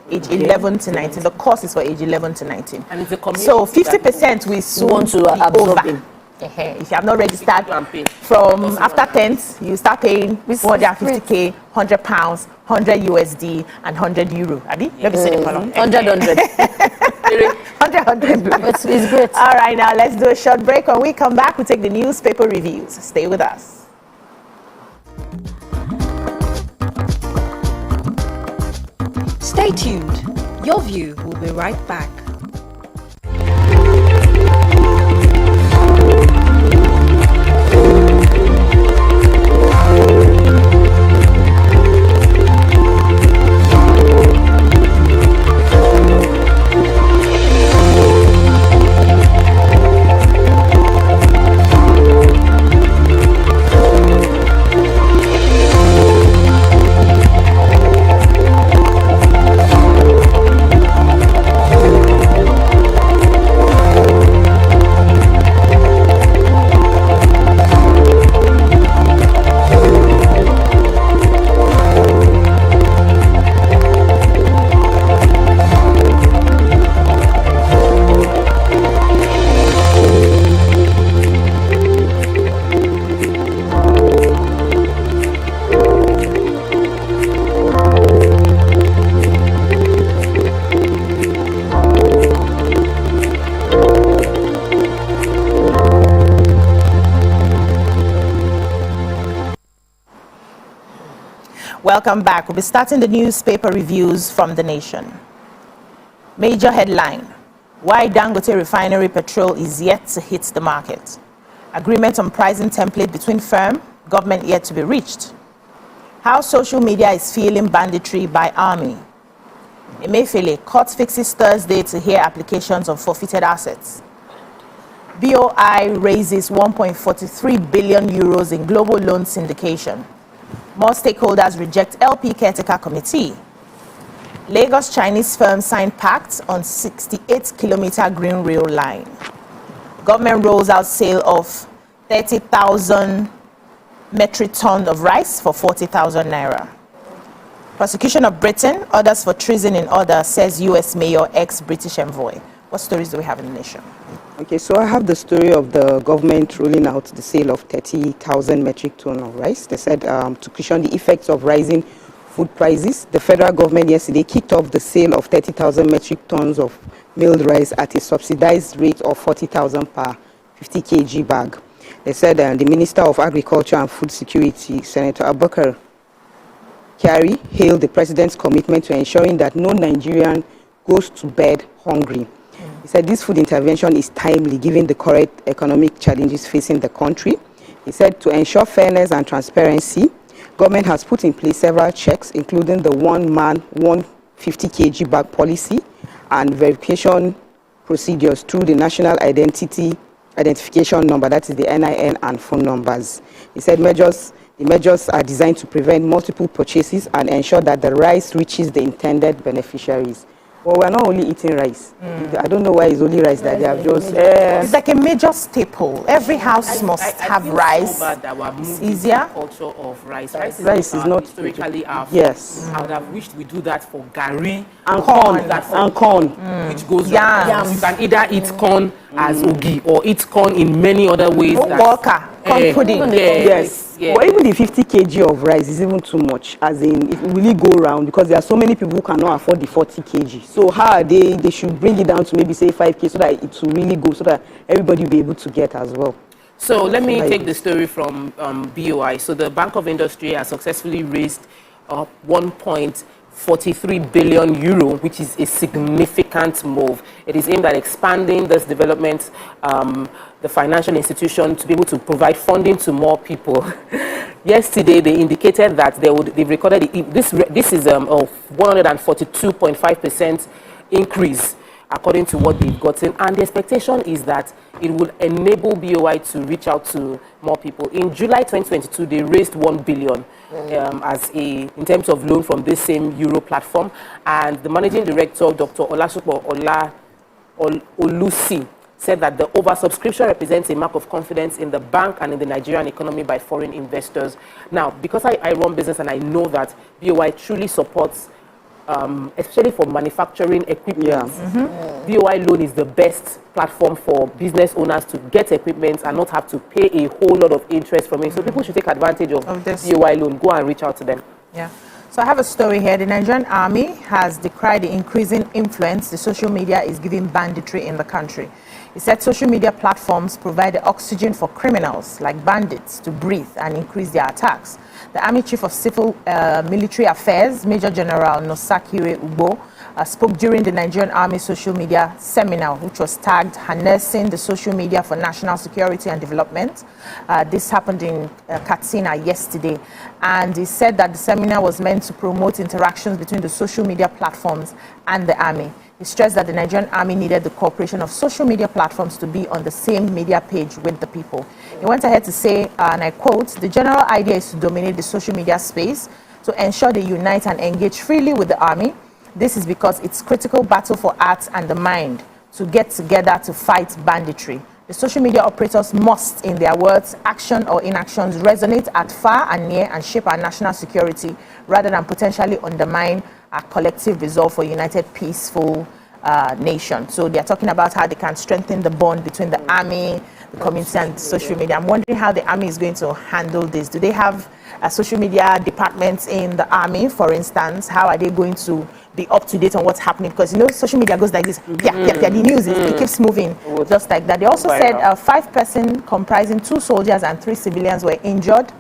age 11 to 19. The course is for age 11 to 19. And it's a community. So 50% we soon want to absorb over. If you have not registered from after 10th, you start paying 450k, £100, 100 USD, and 100 euro. Abi? Let me say the column. 100. 100. It's great. All right, now let's do a short break. When we come back, we take the newspaper reviews. Stay with us. Stay tuned. Your View will be right back. Welcome back. We'll be starting the newspaper reviews from The Nation. Major headline: why Dangote refinery petrol is yet to hit the market. Agreement on pricing template between firm, government yet to be reached. How social media is feeling banditry by army. Emefiele, court fixes Thursday to hear applications of forfeited assets. BOI raises 1.43 billion euros in global loan syndication. More stakeholders reject LP caretaker committee. Lagos Chinese firm signed pact on 68-kilometer green rail line. Government rolls out sale of 30,000 metric ton of rice for 40,000 naira. Prosecution of Britain, orders for treason in order, says US mayor, ex-British envoy. What stories do we have in The Nation? Okay, so I have the story of the government rolling out the sale of 30,000 metric ton of rice. They said to cushion the effects of rising food prices, the federal government yesterday kicked off the sale of 30,000 metric tons of milled rice at a subsidized rate of 40,000 per 50 kg bag. They said the Minister of Agriculture and Food Security, Senator Abubakar Kyari, hailed the president's commitment to ensuring that no Nigerian goes to bed hungry. He said this food intervention is timely given the current economic challenges facing the country. He said to ensure fairness and transparency, government has put in place several checks, including the one-man, 150 kg bag policy and verification procedures through the National Identification Number, that is the NIN, and phone numbers. He said the measures are designed to prevent multiple purchases and ensure that the rice reaches the intended beneficiaries. Well, we're not only eating rice. I don't know why it's only rice that they have just... It's like a major staple. Every house must have rice. It's easier. Culture of rice. Rice is not historically our food. Yes. I would have wished we do that for gari And corn. which goes Yams. You can either eat corn as ogi or eat corn in many other ways. Walker, corn pudding. Yes. But even the 50 kg of rice is even too much, as in it will really go around, because there are so many people who cannot afford the 40 kg. So how they should bring it down to maybe say 5 kg so that it will really go, so that everybody will be able to get as well. So let me take the story from BOI. So the Bank of Industry has successfully raised 1.43 billion euro, which is a significant move. It is aimed at expanding this development, the financial institution, to be able to provide funding to more people. Yesterday, they indicated that they've recorded this is a 142.5% increase according to what they've gotten, and the expectation is that it will enable BOI to reach out to more people. In July 2022, they raised 1 billion in terms of loan from this same Euro platform, and the managing director, Dr. Olasupo Olusi, said that the oversubscription represents a mark of confidence in the bank and in the Nigerian economy by foreign investors. Now, because I run business and I know that BOI truly supports especially for manufacturing equipment. BOI loan is the best platform for business owners to get equipment and not have to pay a whole lot of interest from it. So people should take advantage of this BOI loan. Go and reach out to them. Yeah. So I have a story here. The Nigerian army has decried the increasing influence the social media is giving banditry in the country. It said social media platforms provide the oxygen for criminals like bandits to breathe and increase their attacks. The Army Chief of Civil Military Affairs, Major General Nosakire Ugbo, spoke during the Nigerian Army social media seminar, which was tagged Harnessing the Social Media for National Security and Development. This happened in Katsina yesterday. And he said that the seminar was meant to promote interactions between the social media platforms and the Army. He stressed that the Nigerian Army needed the cooperation of social media platforms to be on the same media page with the people. He went ahead to say, and I quote, "The general idea is to dominate the social media space to ensure they unite and engage freely with the Army. This is because it's critical battle for heart and the mind to get together to fight banditry. The social media operators must, in their words, action or inactions, resonate at far and near and shape our national security rather than potentially undermine our collective resolve for united, peaceful nation." So they are talking about how they can strengthen the bond between the army, the community, and social media. I'm wondering how the army is going to handle this. Do they have social media departments in the army, for instance? How are they going to be up to date on what's happening? Because you know social media goes like this. The news it keeps moving just like that. They also said 5 persons comprising 2 soldiers and 3 civilians were injured,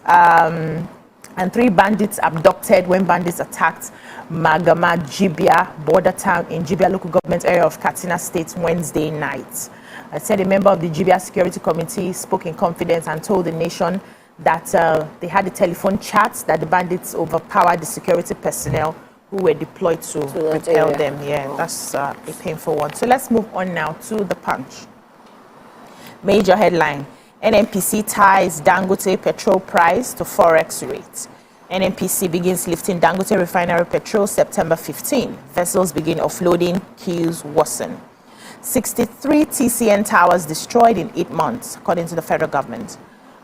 and 3 bandits abducted when bandits attacked Magama Jibia border town in Jibia local government area of Katsina State Wednesday night. I said a member of the Jibia Security Committee spoke in confidence and told the nation that they had a telephone chat that the bandits overpowered the security personnel who were deployed to repel them. Yeah, that's a painful one. So let's move on now to the Punch. Major headline: NNPC ties Dangote petrol price to forex rate. NNPC begins lifting Dangote refinery petrol September 15. Vessels begin offloading, queues worsen. 63 TCN towers destroyed in 8 months, according to the federal government.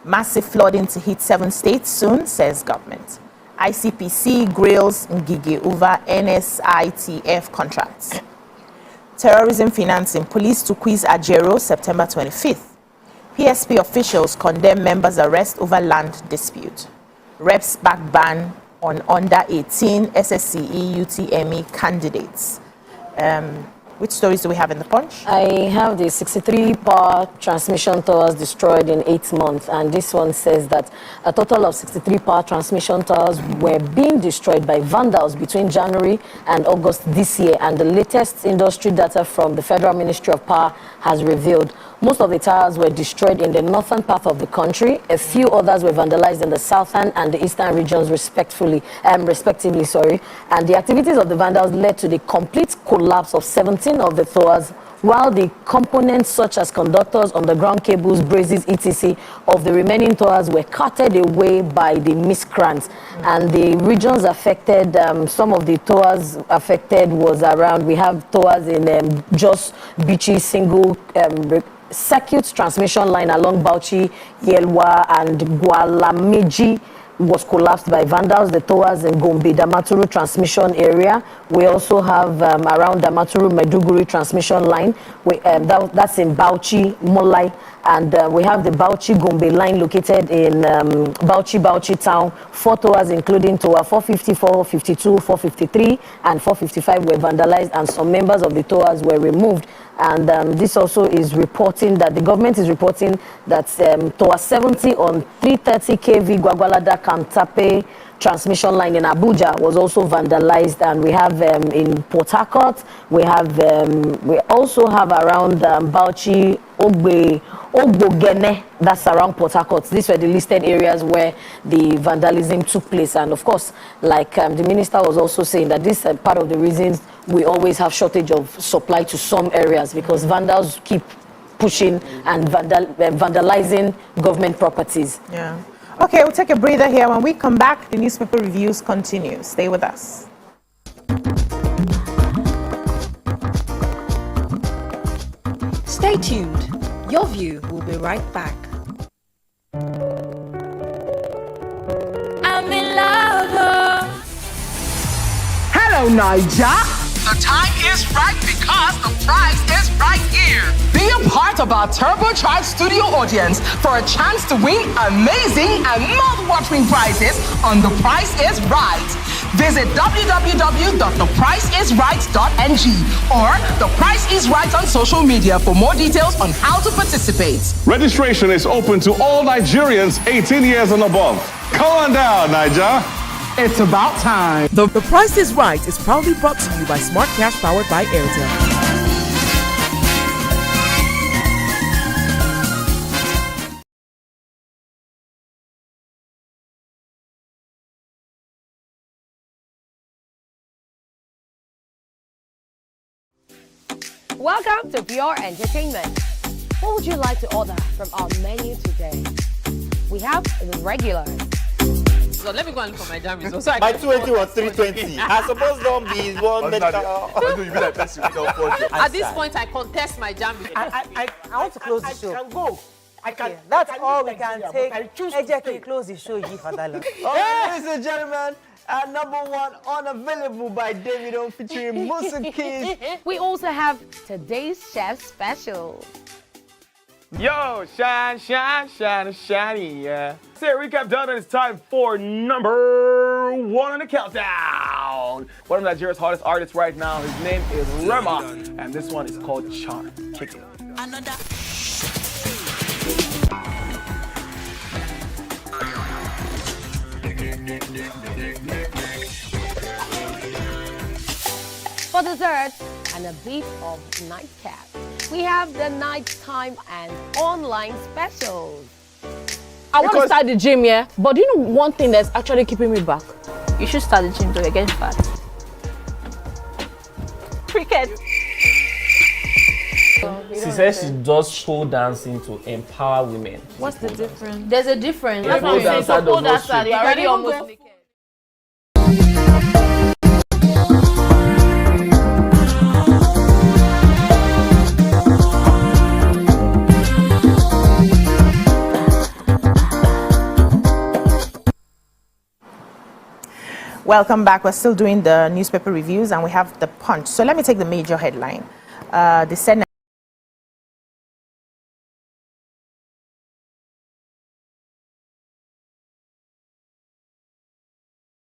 Massive flooding to hit 7 states soon, says government. ICPC grills Ngige over NSITF contracts. Terrorism financing, police to quiz Ajero September 25th. PSP officials condemn members' arrest over land dispute. Reps back ban on under 18 SSCE UTME candidates. Which stories do we have in the Punch? I have the 63 power transmission towers destroyed in 8 months, and this one says that a total of 63 power transmission towers were being destroyed by vandals between January and August this year, and the latest industry data from the Federal Ministry of Power has revealed most of the towers were destroyed in the northern part of the country. A few others were vandalized in the southern and the eastern regions respectively. And the activities of the vandals led to the complete collapse of 17 of the towers, while the components such as conductors, underground cables, braces, etc. of the remaining towers were carted away by the miscreants. And the regions affected, some of the towers affected was around, we have towers in Jos, Bichi, single circuit transmission line along Bauchi, Yelwa, and Gwalameji was collapsed by vandals. The towers in Gombe, Damaturu transmission area. We also have around Damaturu, Maiduguri transmission line. That's in Bauchi, Molai. And we have the Bauchi-Gombe line located in Bauchi town. 4 towers, including tower 450, 452, 453, and 455 were vandalized, and some members of the towers were removed. And this also is reporting that the government is reporting that tower 70 on 330 kV Gwagwalada Kantape transmission line in Abuja was also vandalized. And we have in Port Harcourt, we also have around Bauchi, Ogbogene, that's around Port Harcourt. These were the listed areas where the vandalism took place. And of course, like the minister was also saying, that this is part of the reasons we always have shortage of supply to some areas, because vandals keep pushing and vandalizing government properties. Yeah. Okay, we'll take a breather here. When we come back, the newspaper reviews continue. Stay with us. Stay tuned. Your View will be right back. I'm in love. Hello Naija. The time is right because the prize is right here. Be a part of our turbocharged studio audience for a chance to win amazing and mouth-watering prizes on The Price is Right. Visit www.thepriceisright.ng or The Price is Right on social media for more details on how to participate. Registration is open to all Nigerians 18 years and above. Come on down, Naija. It's about time. The Price is Right is proudly brought to you by Smart Cash powered by Airtel. Welcome to Pure Entertainment. What would you like to order from our menu today? We have the regulars. So let me go and look for my jam results. My 20 was 320. I suppose don't be one medical. At this point, I contest my jam results. I want to close the show. I can go. I can. That's I all we can can but take. I choose to stay. Close the show, you for that long. Ladies and gentlemen, #1 unavailable by Davido featuring Musa Keys. We also have today's chef special. Yo, shine, shiny, yeah. Say recap done, and it's time for #1 on the countdown. One of Nigeria's hottest artists right now, his name is Rema, and this one is called Charm. Kick it. Another. For dessert and a bit of nightcap, we have the nighttime and online specials. I want to start the gym, yeah? But do you know one thing that's actually keeping me back? You should start the gym, though. You're getting fat. Cricket. She says she does pole dancing to empower women. What's the difference? There's a difference. Yeah, pole dancer does not strip. You're already almost naked. Welcome back. We're still doing the newspaper reviews and we have the Punch. So let me take the major headline. They said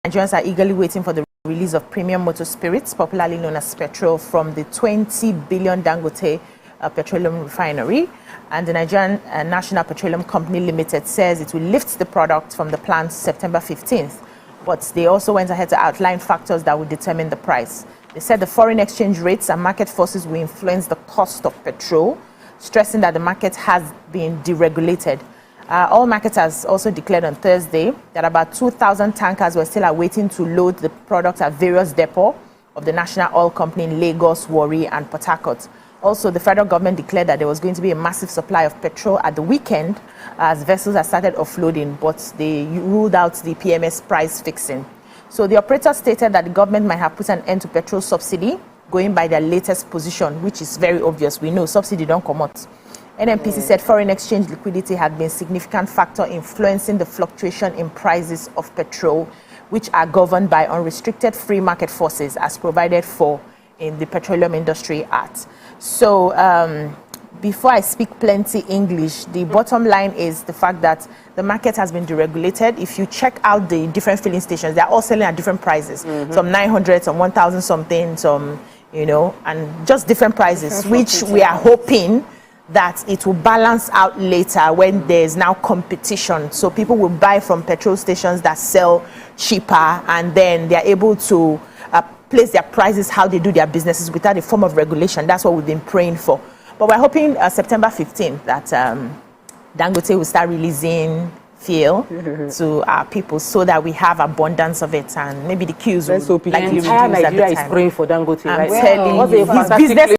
Nigerians are eagerly waiting for the release of premium motor spirits, popularly known as petrol, from the 20 billion Dangote petroleum refinery. And the Nigerian National Petroleum Company Limited says it will lift the product from the plant September 15th. But they also went ahead to outline factors that will determine the price. They said the foreign exchange rates and market forces will influence the cost of petrol, stressing that the market has been deregulated. Oil marketers also declared on Thursday that about 2,000 tankers were still awaiting to load the product at various depots of the National Oil Company in Lagos, Warri, and Port Harcourt. Also, the federal government declared that there was going to be a massive supply of petrol at the weekend as vessels had started offloading, but they ruled out the PMS price fixing. So the operator stated that the government might have put an end to petrol subsidy, going by their latest position, which is very obvious. We know subsidy don't come out. NNPC said foreign exchange liquidity had been a significant factor influencing the fluctuation in prices of petrol, which are governed by unrestricted free market forces as provided for in the Petroleum Industry Act. So before I speak plenty English, the bottom line is the fact that the market has been deregulated. If you check out the different filling stations, they're all selling at different prices. Some 900, some 1,000 something, some, you know, and just different prices, which we are hoping that it will balance out later when there's now competition. So people will buy from petrol stations that sell cheaper, and then they're able to place their prices how they do their businesses without a form of regulation. That's what we've been praying for. But we're hoping September 15th that Dangote will start releasing fuel to our people so that we have abundance of it, and maybe the queues will likely reduce at the Nigeria is time. praying for Dangote, I'm right? telling What's you, a his fantastic business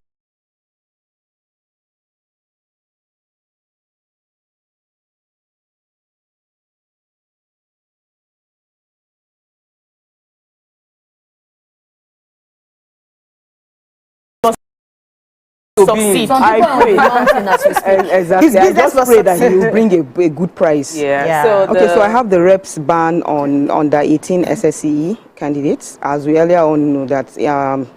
succeed. I pray. His business was pray that he will bring a good price. Yeah. So okay, so I have the reps ban on under 18 SSE. candidates. As we earlier on know that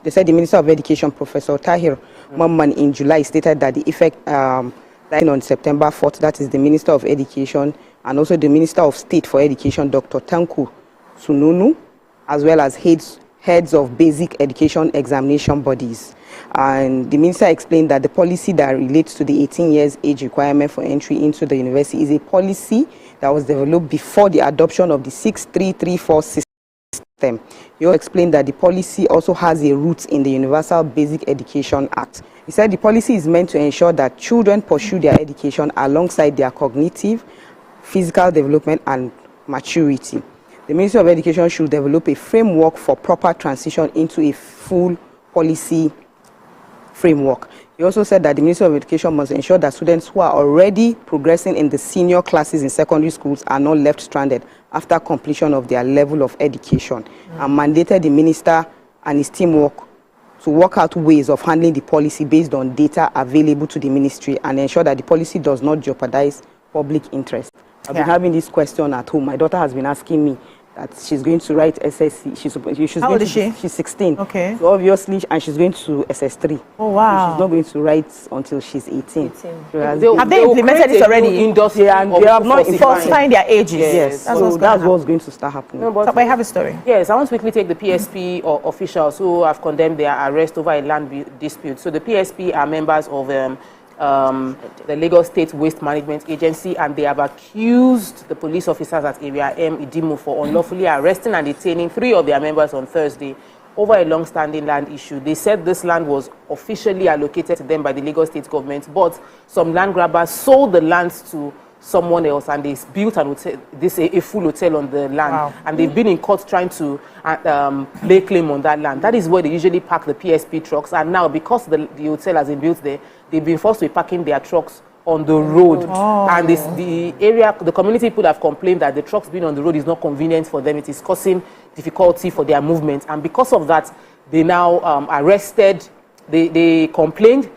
they said the Minister of Education, Professor Tahir Mamman, in July stated that the effect on September 4th, that is the Minister of Education, and also the Minister of State for Education, Dr. Tanku Sununu, as well as heads of basic education examination bodies. And the minister explained that the policy that relates to the 18 years age requirement for entry into the university is a policy that was developed before the adoption of the 6334 system. He also explained that the policy also has a root in the Universal Basic Education Act. He said the policy is meant to ensure that children pursue their education alongside their cognitive, physical development and maturity. The Ministry of Education should develop a framework for proper transition into a full policy framework. He also said that the Ministry of Education must ensure that students who are already progressing in the senior classes in secondary schools are not left stranded after completion of their level of education, and mandated the minister and his team to work out ways of handling the policy based on data available to the ministry and ensure that the policy does not jeopardize public interest. I've been having this question at home. My daughter has been asking me that she's going to write SSC. How old is she? She's 16. Okay. So obviously, and she's going to SS3. Oh, wow. So she's not going to write until she's 18. Have they implemented this already? And they have not falsifying their ages. Yes. That's what's going to start happening. No, but I have a story. Yes, I want to quickly take the PSP officials who have condemned their arrest over a land dispute. So the PSP are members of the Lagos State Waste Management Agency, and they have accused the police officers at Area M Idimo for unlawfully arresting and detaining 3 of their members on Thursday over a long-standing land issue. They said this land was officially allocated to them by the Lagos State government, but some land grabbers sold the lands to someone else, and they built an hotel, a full hotel on the land. Wow. And they've been in court trying to lay claim on that land. That is where they usually park the PSP trucks, and now because the hotel has been built there, they've been forced to be parking their trucks on the road. Oh. And the community people have complained that the trucks being on the road is not convenient for them. It is causing difficulty for their movement, and because of that, they now arrested. They complained.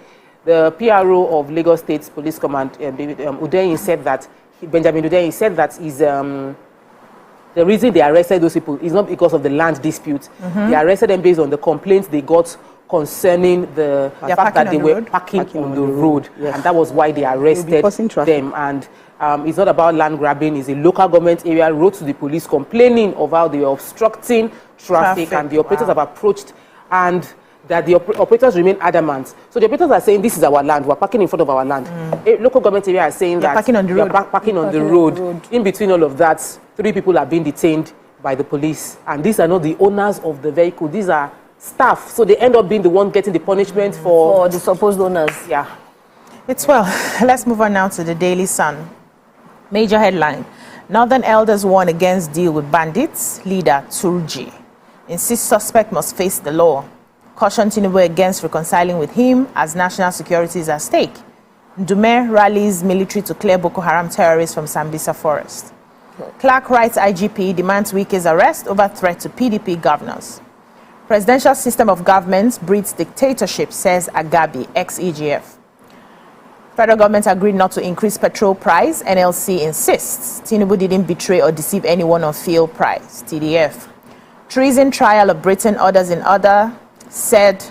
The PRO of Lagos State Police Command, Hundeyin, said that Benjamin Hundeyin said that the reason they arrested those people is not because of the land dispute. They arrested them based on the complaints they got concerning the fact that they were parking on the road, yes. And that was why they arrested them. And it's not about land grabbing. It's a local government area. Wrote to the police complaining of how they were obstructing traffic. And the operators have approached, and that the operators remain adamant. So the operators are saying, this is our land, we're parking in front of our land. Local government area are saying that parking on the road. Parking on the road. In between all of that, 3 people are being detained by the police. And these are not the owners of the vehicle. These are staff. So they end up being the one getting the punishment for the supposed owners. Yeah. It's well. Let's move on now to the Daily Sun. Major headline. Northern elders warn against deal with bandits. Leader Turji insists suspect must face the law. Caution Tinubu against reconciling with him as national security is at stake. Ndume rallies military to clear Boko Haram terrorists from Sambisa forest. Clark writes IGP demands Wike's arrest over threat to PDP governors. Presidential system of government breeds dictatorship, says Agabi, ex-EGF. Federal government agreed not to increase petrol price. NLC insists Tinubu didn't betray or deceive anyone on fuel price. TDF. Treason trial of Britain orders in order, said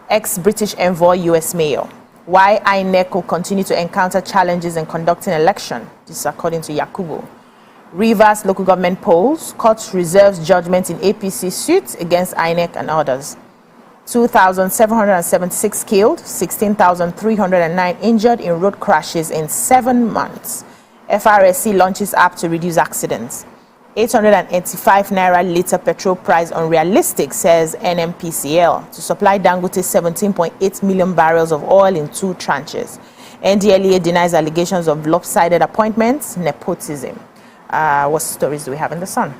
ex-British envoy US mayor. Why INEC will continue to encounter challenges in conducting election. This is according to Yakubu. Rivers local government polls. Court reserves judgment in APC suit against INEC and others. 2,776 killed, 16,309 injured in road crashes in 7 months. FRSC launches app to reduce accidents. 885 naira litre petrol price unrealistic, says NMPCL, to supply Dangote 17.8 million barrels of oil in 2 tranches. NDLEA denies allegations of lopsided appointments, nepotism. What stories do we have in the Sun?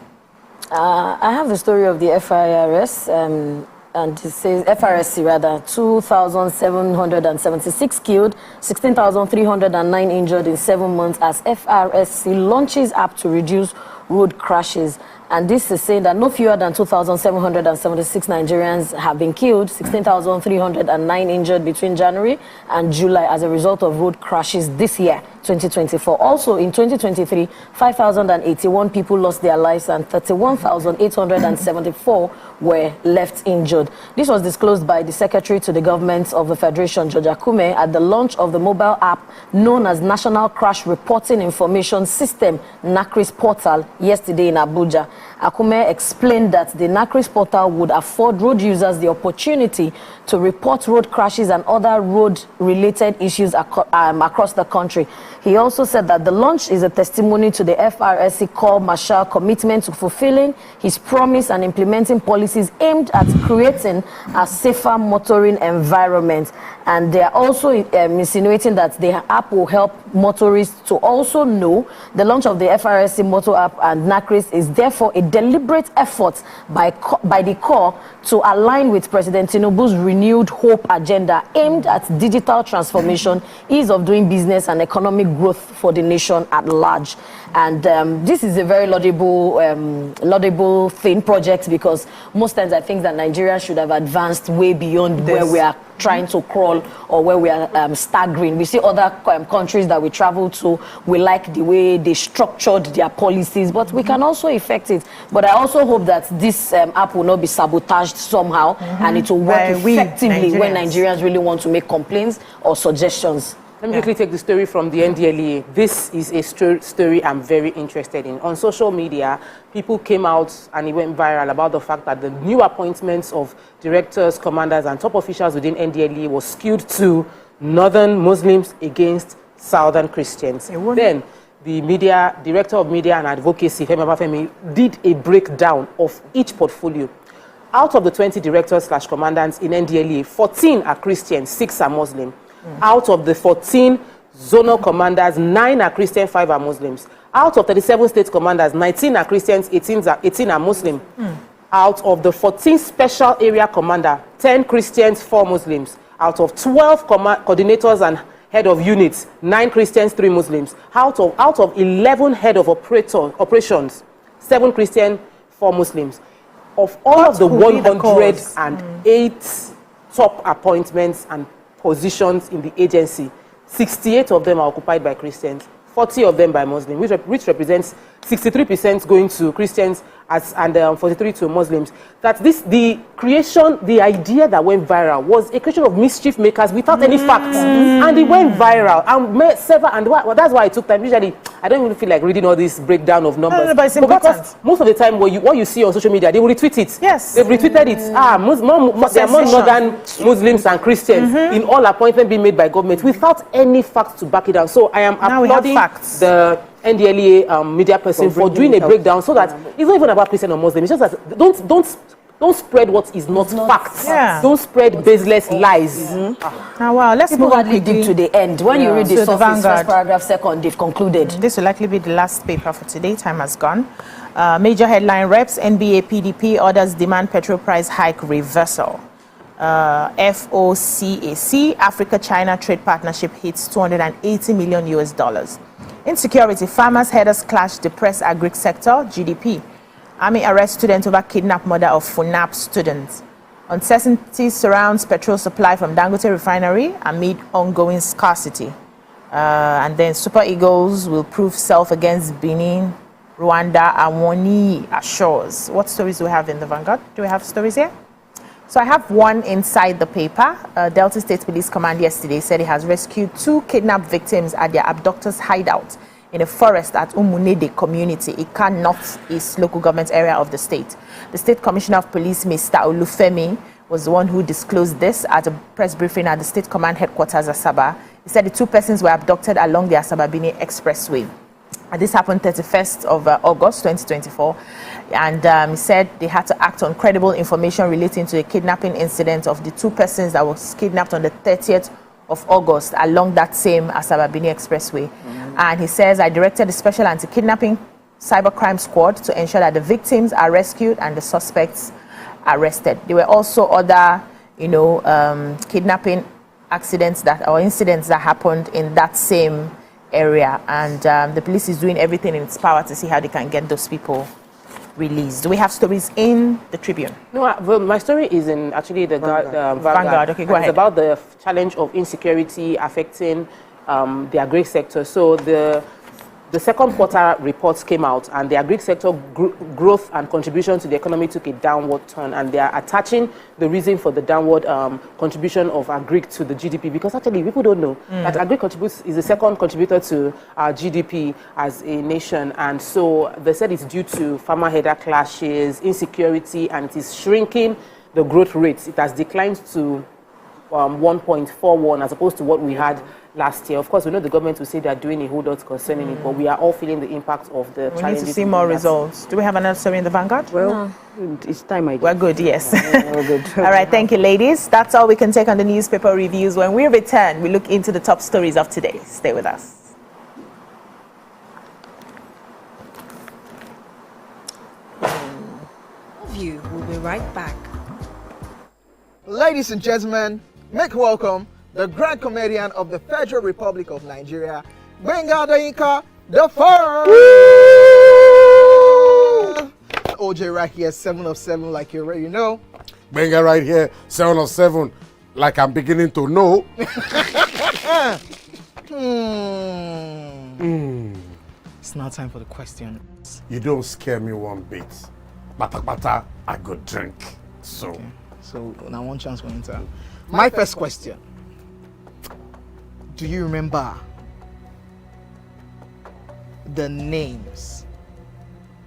I have the story of the FIRS, and it says FRSC rather, 2,776 killed, 16,309 injured in 7 months as FRSC launches app to reduce road crashes. And this is saying that no fewer than 2,776 Nigerians have been killed, 16,309 injured between January and July as a result of road crashes this year, 2024. Also, in 2023, 5,081 people lost their lives and 31,874 were left injured. This was disclosed by the Secretary to the Government of the Federation, George Akume, at the launch of the mobile app known as National Crash Reporting Information System, NACRIS portal, yesterday in Abuja. Akume explained that the NACRIS portal would afford road users the opportunity to report road crashes and other road-related issues across the country. He also said that the launch is a testimony to the FRSC Corps Marshal commitment to fulfilling his promise and implementing policies aimed at creating a safer motoring environment. And they are also insinuating that the app will help motorists to also know the launch of the FRSC Motor app and NACRIS is therefore a deliberate effort by the Corps to align with President Tinubu's renewed hope agenda aimed at digital transformation, ease of doing business and economic growth for the nation at large. And this is a very laudable project, because most times I think that Nigeria should have advanced way beyond where we are trying to crawl or where we are staggering. We see other countries that we travel to, we like the way they structured their policies, but we can also effect it. But I also hope that this app will not be sabotaged somehow and it will work effectively when Nigerians really want to make complaints or suggestions. Let me quickly take the story from the NDLEA. This is a story I'm very interested in. On social media, people came out and it went viral about the fact that the new appointments of directors, commanders, and top officials within NDLEA was skewed to northern Muslims against southern Christians. Then, the director of media and advocacy, Femi Babafemi, did a breakdown of each portfolio. Out of the 20 directors/commandants in NDLEA, 14 are Christians, 6 are Muslim. Out of the 14 zonal commanders, 9 are Christian, 5 are Muslims. Out of 37 state commanders, 19 are Christians, 18 are Muslim. Out of the 14 special area commander, 10 Christians, 4 Muslims. Out of 12 coordinators and head of units, 9 Christians, 3 Muslims. Out of 11 head of operations, 7 Christian, 4 Muslims. Of all of the 108 top appointments and positions in the agency, 68 of them are occupied by Christians, 40 of them by Muslims, which represents 63% going to Christians and 43 to Muslims. That the idea that went viral was a creation of mischief makers without any facts, and it went viral. And that's why it took time. Usually, I don't even feel like reading all this breakdown of numbers. But it's important. Because most of the time, what you see on social media, they will retweet it. Yes, they've retweeted it. There are more northern Muslims and Christians in all appointments being made by government without any facts to back it down. So I am applauding the NDLEA media person for doing a breakdown, so that it's not even about Christian or Muslim. It's just that don't spread what is not facts. Don't spread baseless lies. Now, wow, let's move on deep to the end. When you read the sources, first paragraph, second, they've concluded. This will likely be the last paper for today. Time has gone. Major headline reps: NBA PDP orders demand petrol price hike reversal. FOCAC Africa-China trade partnership hits $280 million. Insecurity: farmers' headers clash depress agri sector GDP. Army arrests student over kidnap murder of FUNAP students. Uncertainty surrounds petrol supply from Dangote refinery amid ongoing scarcity. And then Super Eagles will prove self against Benin, Rwanda, Awoni assures. What stories do we have in the Vanguard? Do we have stories here? So I have one inside the paper. Delta State Police Command yesterday said it has rescued 2 kidnapped victims at their abductors' hideout in a forest at Umunede community, Ika North-East local government area of the state. The State Commissioner of Police, Mr. Olufemi, was the one who disclosed this at a press briefing at the State Command headquarters, Asaba. He said the 2 persons were abducted along the Asaba-Bini Expressway. And this happened 31st of August 2024. And he said they had to act on credible information relating to a kidnapping incident of the 2 persons that was kidnapped on the 30th of August along that same Asaba-Bini Expressway. And he says, I directed the Special Anti-Kidnapping Cybercrime Squad to ensure that the victims are rescued and the suspects arrested. There were also other, kidnapping incidents that happened in that same area. And the police is doing everything in its power to see how they can get those people released. Do we have stories in the Tribune? No, well, my story is in actually the Vanguard. Vanguard, okay, go ahead. It's about the challenge of insecurity affecting the agri sector. So the second quarter reports came out, and the agri sector growth and contribution to the economy took a downward turn, and they are attaching the reason for the downward contribution of agri to the GDP, because actually people don't know that agri is the second contributor to our GDP as a nation, and so they said it's due to farmer-header clashes, insecurity, and it is shrinking the growth rates. It has declined to 1.41 as opposed to what we had last year. Of course, we know the government will say they are doing a whole lot concerning it, but we are all feeling the impact of the challenges. We need to see more results. Do we have another story in the Vanguard? Well, it's time I We're good, yes. We're good. All right, thank you, ladies. That's all we can take on the newspaper reviews. When we return, we look into the top stories of today. Stay with us. You will be right back. Ladies and gentlemen, make welcome the grand comedian of the Federal Republic of Nigeria, Gbenga Adeyinka the First. OJ right here, 7 of 7, like you already know. Gbenga right here, 7 of 7, like I'm beginning to know. It's now time for the questions. You don't scare me one bit. Bata, I go drink. So. Okay. So now one chance for enter. My first question. Do you remember the names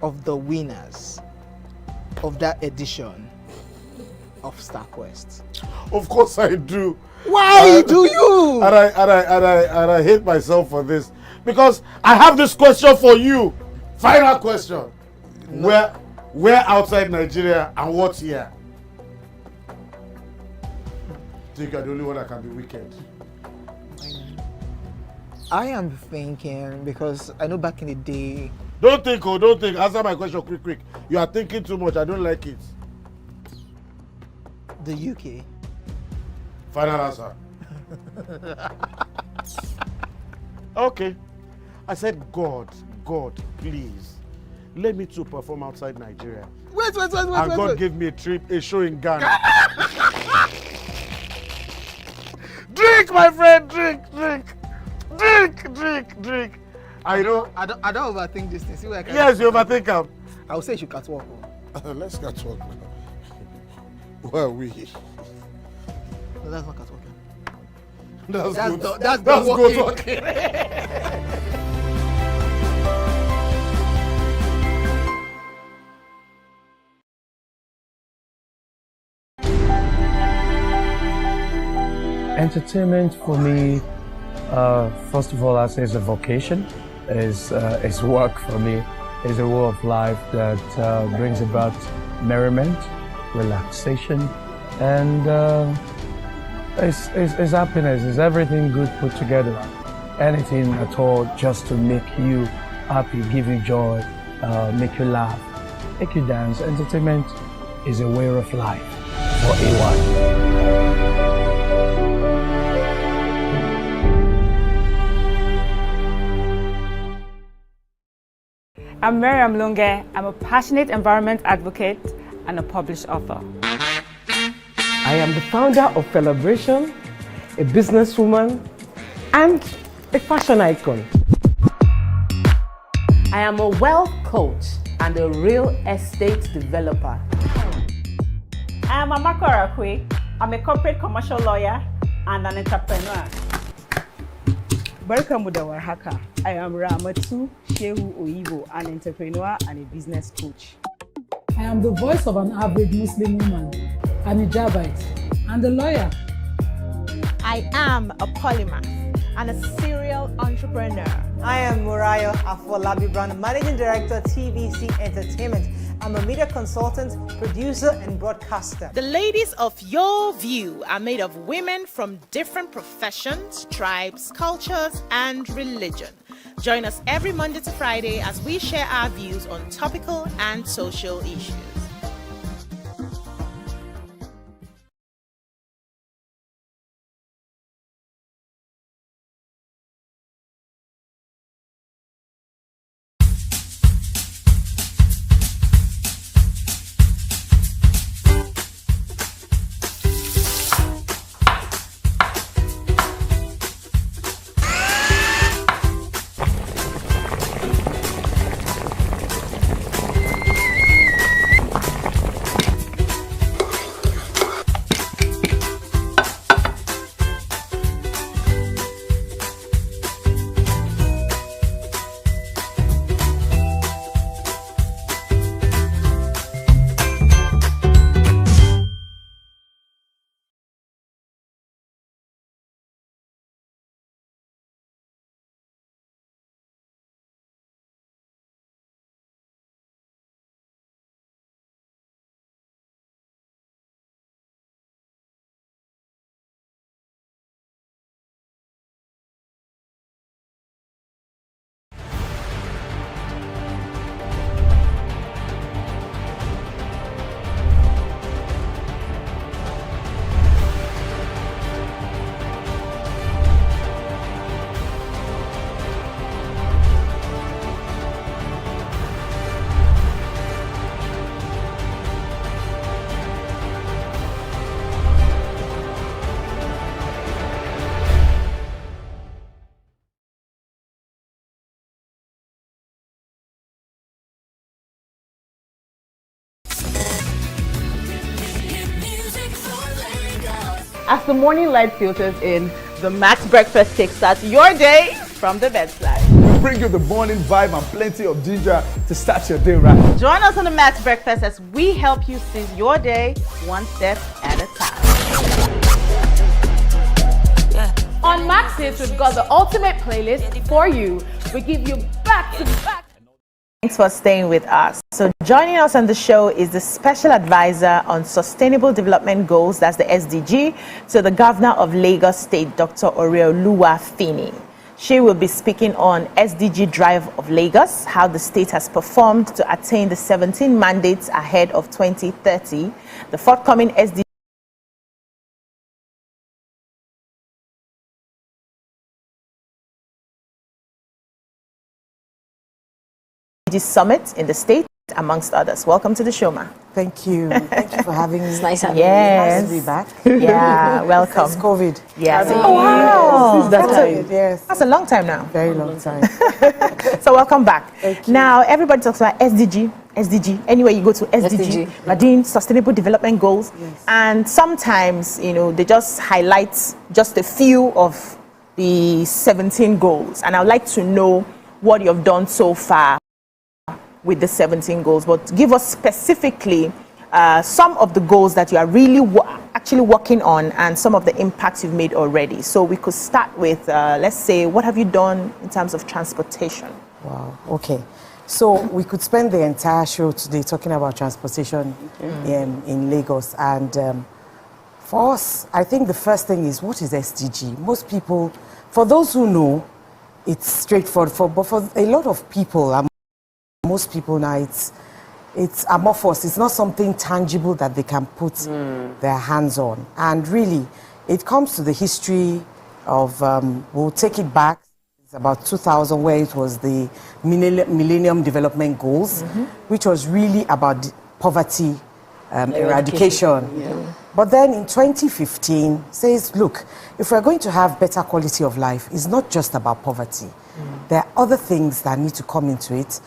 of the winners of that edition of StarQuest? Of course I do. Why do you? And I hate myself for this, because I have this question for you. Final question. No. Where outside Nigeria and what year? Think you're the only one that can be wicked. I am thinking, because I know back in the day. Don't think. Answer my question quick. You are thinking too much. I don't like it. The UK. Final answer. Okay. I said, God, please, let me to perform outside Nigeria. Wait. And God gave me a show in Ghana. Drink, my friend, drink. I don't overthink this thing. See where I can. Yes, you overthink them. I would say you should catwalk. Let's catwalk. Where are we? No, that's not catwalking. That's good talking. Entertainment for me, first of all, I say it's a vocation, it's work for me, it's a way of life that brings about merriment, relaxation, and it's happiness, it's everything good put together. Anything at all just to make you happy, give you joy, make you laugh, make you dance. Entertainment is a way of life for AY. I'm Miriam Lunge. I'm a passionate environment advocate and a published author. I am the founder of Celebration, a businesswoman, and a fashion icon. I am a wealth coach and a real estate developer. I am Amako Arakwe. I'm a corporate commercial lawyer and an entrepreneur. Barkamu da warhaka. I am Ramatu Shehu Oyibo, an entrepreneur and a business coach. I am the voice of an average Muslim woman, an hijabite, and a lawyer. I am a polymath and a serial entrepreneur. I am Murayo Afolabi Brown, Managing Director, TVC Entertainment. I'm a media consultant, producer, and broadcaster. The ladies of Your View are made of women from different professions, tribes, cultures, and religion. Join us every Monday to Friday as we share our views on topical and social issues. As the morning light filters in, the Max Breakfast kickstarts your day from the bedside. We bring you the morning vibe and plenty of ginger to start your day right. Join us on the Max Breakfast as we help you seize your day one step at a time. On Max Hits, we've got the ultimate playlist for you. We give you back-to-back. Thanks for staying with us. So joining us on the show is the Special Advisor on Sustainable Development Goals, that's the SDG, to the Governor of Lagos State, Dr. Oreoluwa Finniih. She will be speaking on SDG Drive of Lagos, how the state has performed to attain the 17 mandates ahead of 2030, the forthcoming SDG Summit in the state, amongst others. Welcome to the show, ma. Thank you. Thank you for having me. It's nice having you. Yes. Nice to be back. Yeah, welcome. Since COVID. Yes. Oh, wow. Since that time. Yes. That's a long time now. Very long time. So welcome back. Now, everybody talks about SDG. Anywhere you go to SDG. We're Sustainable Development Goals. Yes. And sometimes, they just highlight just a few of the 17 goals. And I'd like to know what you've done so far with the 17 goals, but give us specifically some of the goals that you are really actually working on and some of the impacts you've made already. So we could start with, let's say, what have you done in terms of transportation? Wow, okay. So we could spend the entire show today talking about transportation in Lagos. And for us, I think the first thing is, what is SDG? Most people, for those who know, it's straightforward, but for a lot of people, most people now, it's amorphous. It's not something tangible that they can put their hands on. And really, it comes to the history of, we'll take it back, it's about 2000, where it was the Millennium Development Goals, which was really about poverty eradication. Yeah. But then in 2015, says, look, if we're going to have better quality of life, it's not just about poverty. There are other things that need to come into it.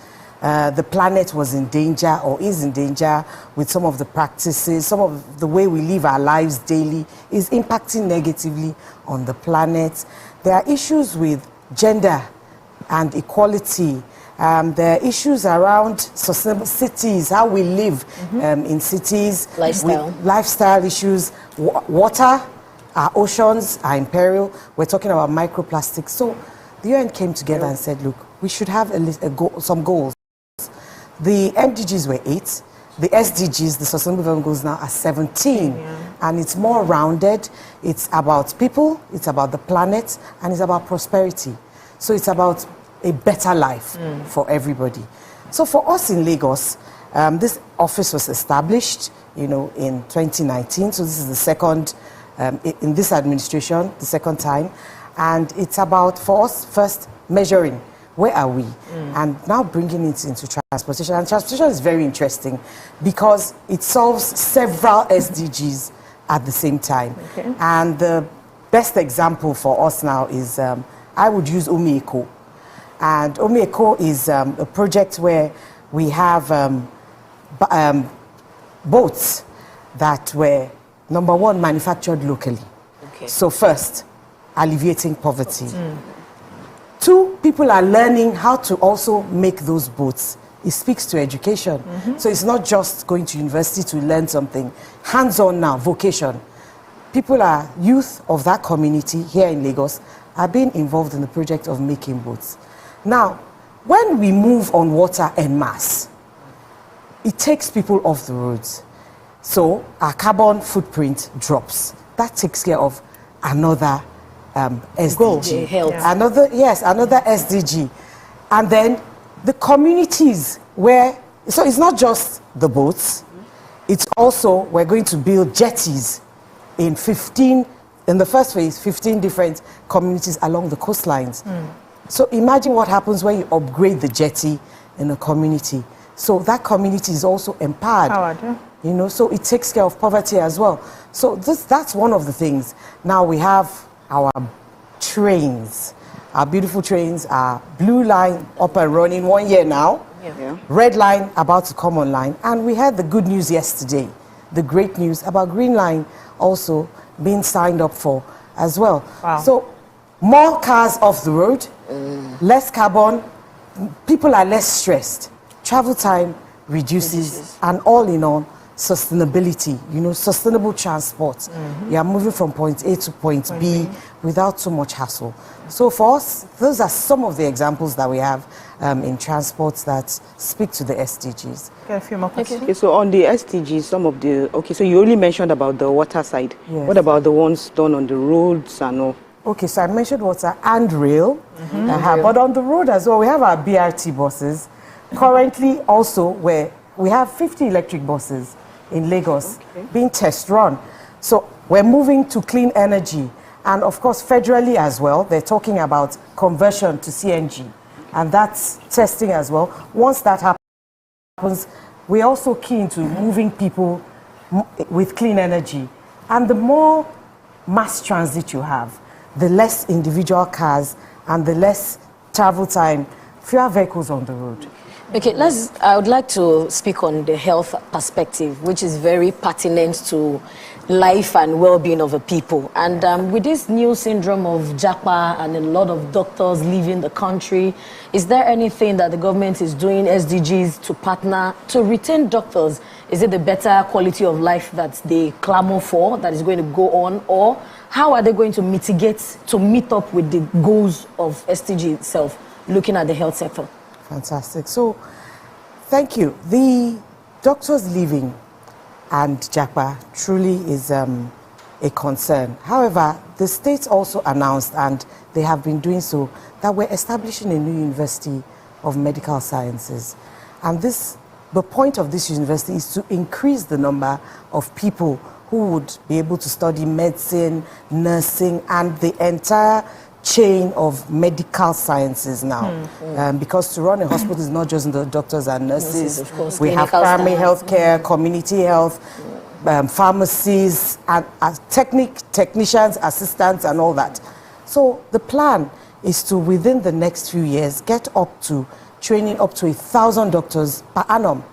The planet was in danger or is in danger with some of the practices, some of the way we live our lives daily is impacting negatively on the planet. There are issues with gender and equality. There are issues around sustainable cities, how we live in cities. Lifestyle issues, water, our oceans are in peril. We're talking about microplastics. So the UN came together and said, look, we should have some goals. The MDGs were 8. The SDGs, the Sustainable Development Goals now, are 17. And it's more rounded. It's about people, it's about the planet, and it's about prosperity. So it's about a better life for everybody. So for us in Lagos, this office was established, in 2019. So this is the second, in this administration, the second time. And it's about, for us, first measuring. Where are we? And now bringing it into transportation. And transportation is very interesting because it solves several SDGs at the same time. Okay. And the best example for us now is, I would use Omieko. And Omieko is a project where we have boats that were, number one, manufactured locally. Okay. So first, alleviating poverty. 2, people are learning how to also make those boats. It speaks to education. So it's not just going to university to learn something. Hands-on now, vocation. Youth of that community here in Lagos are being involved in the project of making boats. Now, when we move on water en masse, it takes people off the roads. So our carbon footprint drops. That takes care of another SDG. Another SDG. And then the communities so it's not just the boats, it's also, we're going to build jetties in the first phase, 15 different communities along the coastlines. So imagine what happens when you upgrade the jetty in a community. So that community is also empowered. So it takes care of poverty as well. So that's one of the things. Now we have our trains, our beautiful trains, our blue line up and running 1 year now, red line about to come online, and we had the good news yesterday, the great news about green line also being signed up for as well. Wow. So more cars off the road, less carbon, people are less stressed, travel time reduces, and all in all, sustainability, sustainable transport. You are moving from point A to point B without too much hassle. So for us, those are some of the examples that we have in transport that speak to the SDGs. Okay, a few more questions. Okay, so on the SDGs, so you only mentioned about the water side. Yes. What about the ones done on the roads and all? Okay, so I mentioned water and rail, but on the road as well, we have our BRT buses. Currently also, where we have 50 electric buses in Lagos being test run. So we're moving to clean energy. And of course, federally as well, they're talking about conversion to CNG. And that's testing as well. Once that happens, we're also keen to moving people with clean energy. And the more mass transit you have, the less individual cars and the less travel time, fewer vehicles on the road. Okay, I would like to speak on the health perspective, which is very pertinent to life and well-being of the people. And with this new syndrome of Japa and a lot of doctors leaving the country, is there anything that the government is doing, SDGs, to partner, to retain doctors? Is it the better quality of life that they clamor for that is going to go on? Or how are they going to mitigate, to meet up with the goals of SDG itself, looking at the health sector? Fantastic. So, thank you. The doctors leaving and Japa truly is a concern. However, the state also announced, and they have been doing so, that we're establishing a new university of medical sciences. And the point of this university is to increase the number of people who would be able to study medicine, nursing, and the entire chain of medical sciences now. Because to run a hospital is not just the doctors and nurses. Of course, we have primary health care, community health, pharmacies, and technicians, assistants, and all that. So the plan is to, within the next few years, get up to training up to 1,000 doctors per annum.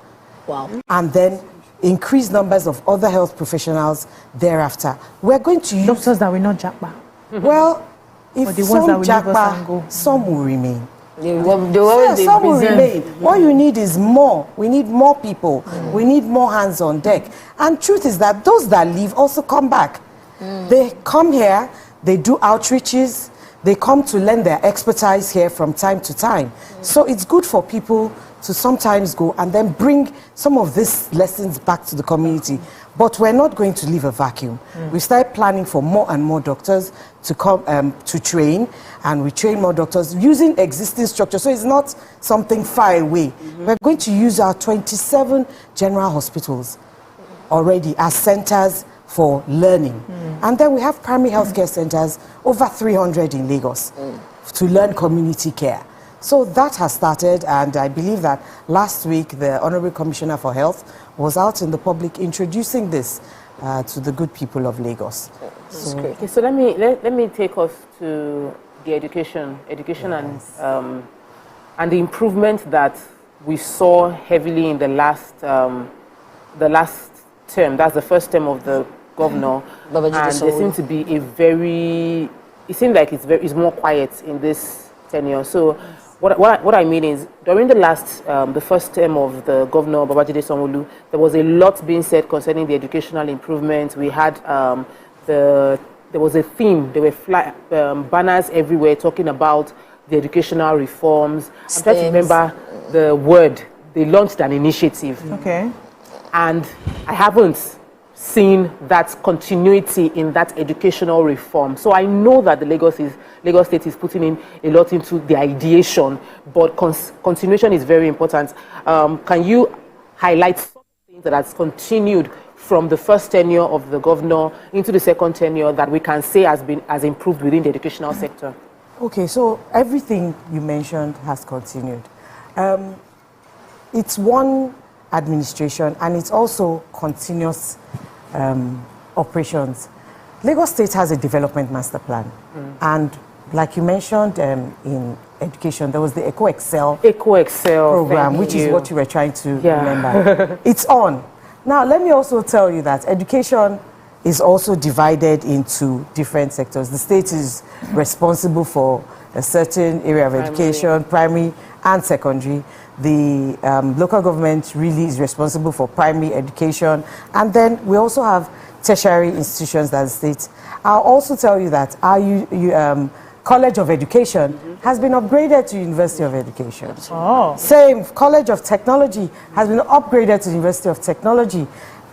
Wow. And then increase numbers of other health professionals thereafter. We're going to use... Doctors that will not Japa. Well, if the some ones that will leave us and Japa, go. some will remain. Some will remain. What you need is more. We need more people. We need more hands on deck. And truth is that those that leave also come back. They come here, they do outreaches, they come to lend their expertise here from time to time. So it's good for people to sometimes go and then bring some of these lessons back to the community. But we're not going to leave a vacuum. We started planning for more and more doctors to come to train, and we train more doctors using existing structure. So it's not something far away. We're going to use our 27 general hospitals already as centers for learning. And then we have primary healthcare centers, over 300 in Lagos, to learn community care. So that has started, and I believe that last week the Honorable Commissioner for Health was out in the public introducing this to the good people of Lagos. Okay, so let me take us to the education and the improvement that we saw heavily in the last term. That's the first term of the governor, and there seems to be it seems like it's more quiet in this tenure. So what I mean is, during the first term of the governor, Babajide Sanwo-Olu, there was a lot being said concerning the educational improvements. We had there was a theme. There were banners everywhere talking about the educational reforms. I'm trying to remember the word. They launched an initiative. Okay. And I haven't seen that continuity in that educational reform. So I know that the Lagos State is putting in a lot into the ideation, but continuation is very important. Can you highlight some things that has continued from the first tenure of the governor into the second tenure that we can say has improved within the educational sector? Okay, so everything you mentioned has continued. It's one administration, and it's also continuous operations. Lagos State has a development master plan, and like you mentioned in education, there was the EcoExcel program, which is what you were trying to remember. It's on. Now, let me also tell you that education is also divided into different sectors. The state is responsible for a certain area of education, primary and secondary. The local government really is responsible for primary education. And then we also have tertiary institutions that the state. I'll also tell you that our College of Education has been upgraded to University of Education. Oh. Same, College of Technology has been upgraded to University of Technology.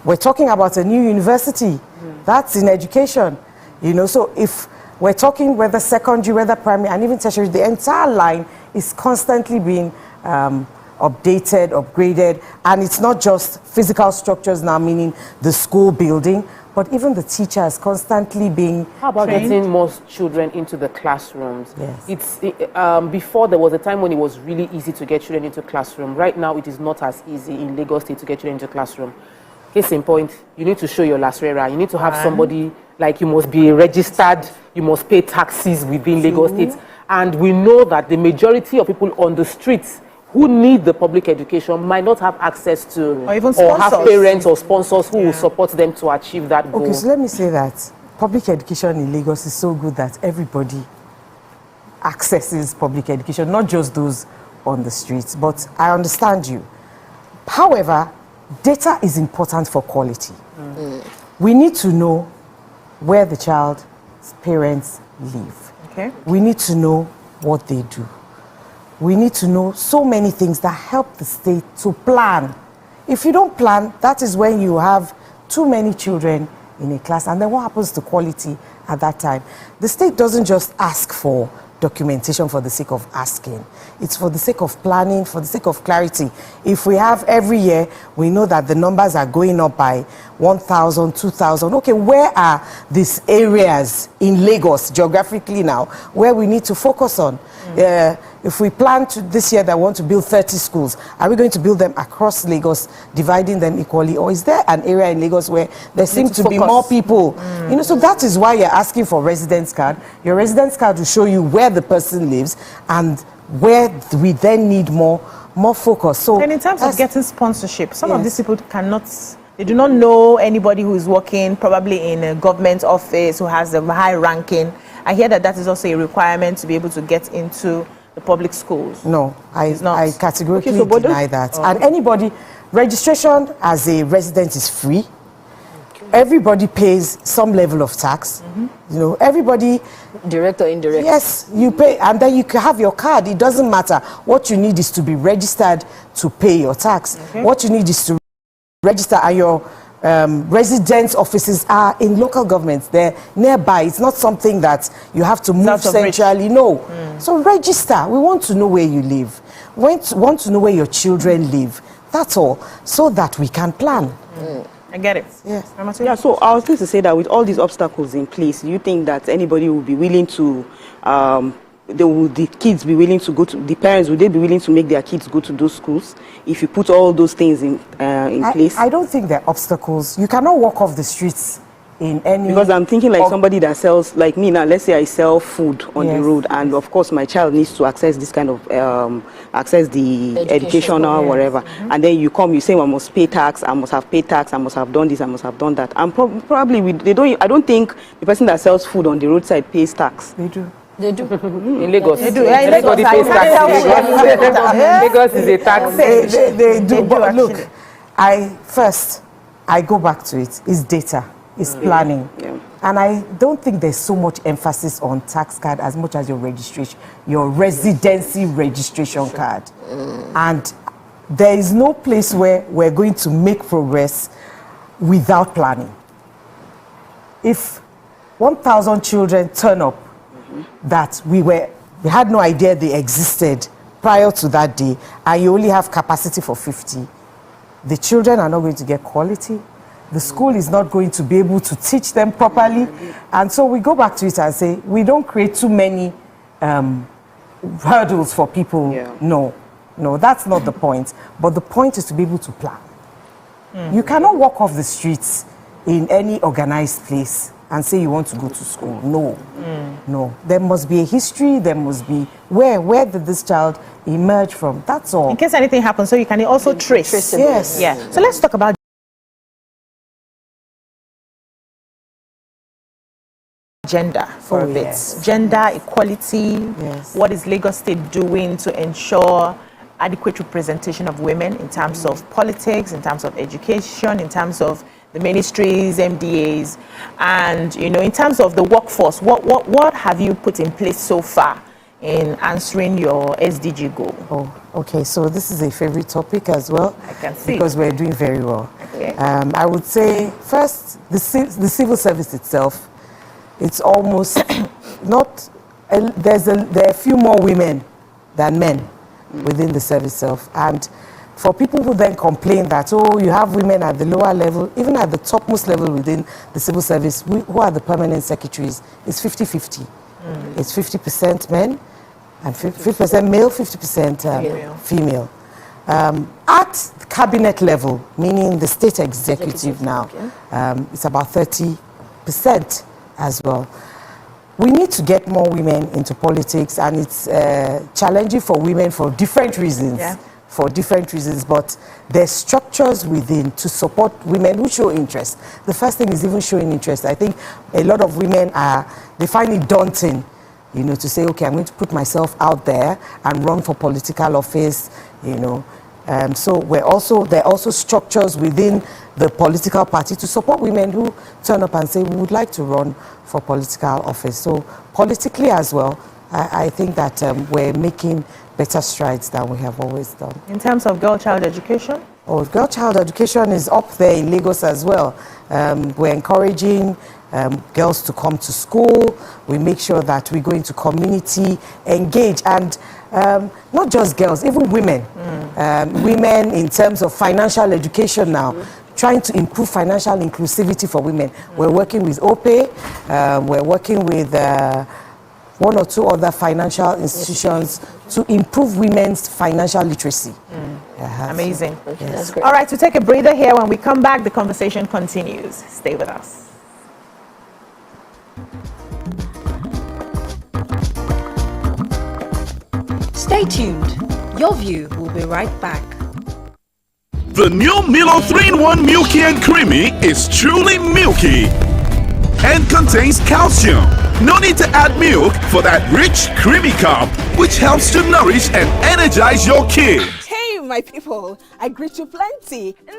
We're talking about a new university. That's in education. You know, so if we're talking whether secondary, whether primary, and even tertiary, the entire line is constantly being updated, upgraded, and it's not just physical structures now, meaning the school building, but even the teachers constantly being How about trained? getting more children into the classrooms? Yes. It's before there was a time when it was really easy to get children into classroom. Right now, it is not as easy in Lagos State to get children into classroom. Case in point, you need to show your lasrera. You need to have somebody, like you must be registered, you must pay taxes within Lagos State. And we know that the majority of people on the streets who need the public education might not have access to or have parents or sponsors who will support them to achieve that goal. Okay, so let me say that public education in Lagos is so good that everybody accesses public education, not just those on the streets. But I understand you. However, data is important for quality. We need to know where the child's parents live. Okay. We need to know what they do. We need to know so many things that help the state to plan. If you don't plan, that is when you have too many children in a class, and then what happens to quality at that time? The state doesn't just ask for documentation for the sake of asking. It's for the sake of planning, for the sake of clarity. If we have every year, we know that the numbers are going up by 1,000, 2,000. Okay, where are these areas in Lagos geographically now where we need to focus on? If we plan to this year that we want to build 30 schools, are we going to build them across Lagos, dividing them equally? Or is there an area in Lagos where there seem to be more people? You know, so that is why you're asking for residence card. Your residence card will show you where the person lives and where we then need more focus. So, and in terms of getting sponsorship, some of these people they do not know anybody who is working probably in a government office who has a high ranking. I hear that is also a requirement to be able to get into the public schools. No, I categorically deny that. And anybody, registration as a resident is free. Everybody pays some level of tax. You know, everybody, direct or indirect. Yes, you pay, and then you can have your card. It doesn't matter. What you need is to be registered to pay your tax. What you need is to register, and your residence offices are in local governments. They're nearby. It's not something that you have to move centrally. No. So register. We want to know where you live. We want to know where your children live. That's all. So that we can plan. I get it. Yes. Yeah, so I was going to say that with all these obstacles in place, do you think that anybody will be willing to, the kids be willing to go to, the parents, would they be willing to make their kids go to those schools if you put all those things in place? I don't think they're obstacles. You cannot walk off the streets in any... Because I'm thinking like somebody that sells, like me now, let's say I sell food on the road, and of course my child needs to access this kind of, access the education or whatever. And then you come, you say, well, I must pay tax, I must have paid tax, I must have done this, I must have done that. And probably, I don't think the person that sells food on the roadside pays tax. They do. They do. In Lagos. They do. Everybody pays tax. Lagos is a tax. They do. But look, I go back to it. It's data. It's planning. And I don't think there's so much emphasis on tax card as much as your registration, your residency registration card. And there is no place where we're going to make progress without planning. If 1,000 children turn up that we had no idea they existed prior to that day, and you only have capacity for 50, the children are not going to get quality. The school is not going to be able to teach them properly. And so we go back to it and say, we don't create too many hurdles for people. No, that's not the point. But the point is to be able to plan. You cannot walk off the streets in any organized place and say you want to go to school. No. There must be a history. There must be where did this child emerge from? That's all. In case anything happens, so you can also trace. Yes. Yeah. So let's talk about gender for a bit. Yes. Gender equality. Yes. What is Lagos State doing to ensure adequate representation of women in terms of politics, in terms of education, in terms of the ministries, MDAs, and in terms of the workforce? What have you put in place so far in answering your SDG goal? Oh, okay. So this is a favorite topic as well. I can see. Because we're doing very well. Okay. I would say first, the civil service itself, it's almost not, there are a few more women than men within the service itself. And for people who then complain that, oh, you have women at the lower level, even at the topmost level within the civil service, who are the permanent secretaries, it's 50-50. It's 50% men and 50% male, 50% female. At the cabinet level, meaning the state executive now, it's about 30% as well. We need to get more women into politics, and it's challenging for women for different reasons. Yeah. For different reasons, but there's structures within to support women who show interest. The first thing is even showing interest. I think a lot of women they find it daunting, to say, okay, I'm going to put myself out there and run for political office, So there are also structures within the political party to support women who turn up and say, we would like to run for political office. So politically as well, I think that we're making better strides than we have always done. In terms of girl-child education? Oh, girl-child education is up there in Lagos as well. We're encouraging girls to come to school. We make sure that we go into community, engage, and not just girls, even women. Women in terms of financial education now, trying to improve financial inclusivity for women. We're working with OPE, we're working with one or two other financial institutions to improve women's financial literacy. Amazing. Yes. All right, to take a breather here. When we come back, the conversation continues. Stay with us. Stay tuned. Your view will be right back. The new Milo 3-in-1 Milky and Creamy is truly milky and contains calcium. No need to add milk for that rich, creamy cup, which helps to nourish and energize your kids. Hey, my people, I greet you plenty. My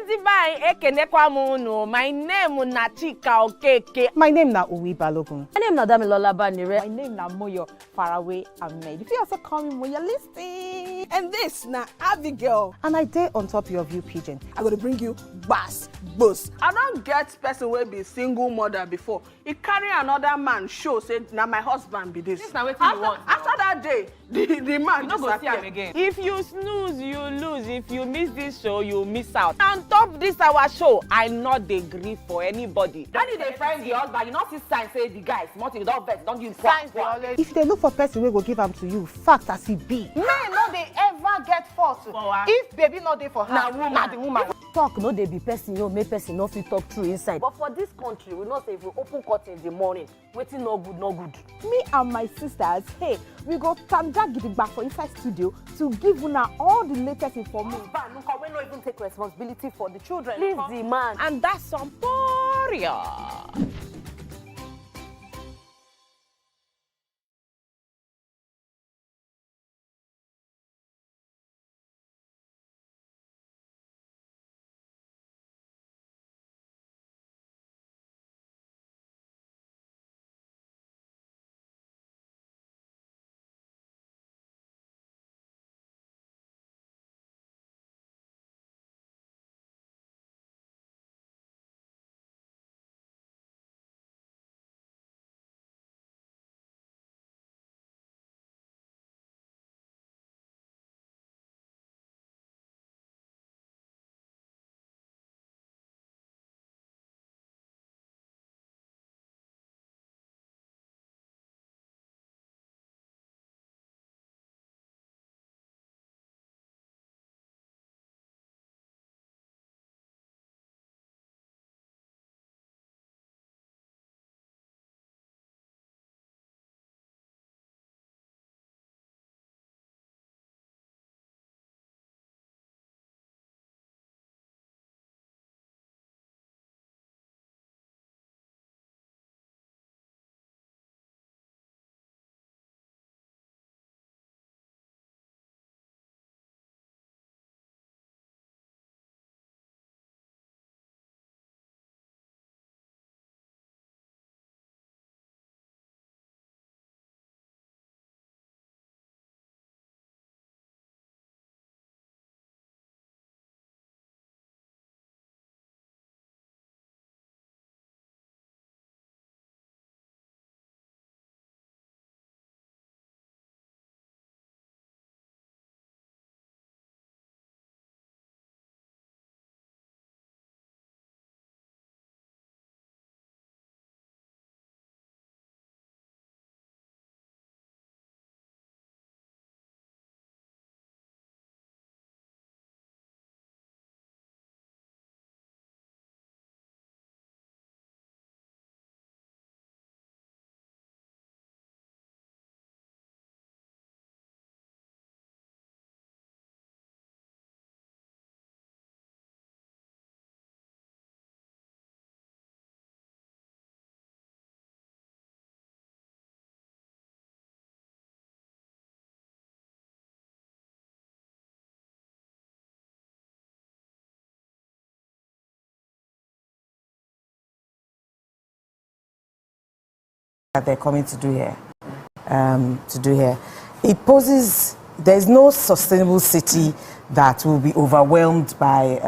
name na Chika Okeke. My name na Uwi Balogun. My name na Damilola Banire. My name na Moyo Faraway Ahmed. If you also call me Moyo, listen. And this na Abigail. And I dare on top your view pigeon. I'm going to bring you bass, boost. I don't get person will be single mother before. He carry another man show say now my husband be this. This na wetin you want. After that day, the man You no go see disappear. am again. If you snooze, you lose. If you miss this show, you miss out. On top this our show, I not dey gree for anybody. When you dey find the husband, you not see sign say the guy smart, you don't vex, don't use signs. If they look for person wey go give am to you, fact as e be. Men no dey ever get fault. If baby no dey for her, na the woman. Talk no dey be person, make person no fit talk true inside. But for this country, we know say if we open court in the morning, wetin no good, no good. Me and my sisters, hey, we go tanda gidigba for inside studio to give una all the latest information. We no even take responsibility for the children. Leave the man. And that's some warrior. that they're coming to do here. It poses, there's no sustainable city that will be overwhelmed by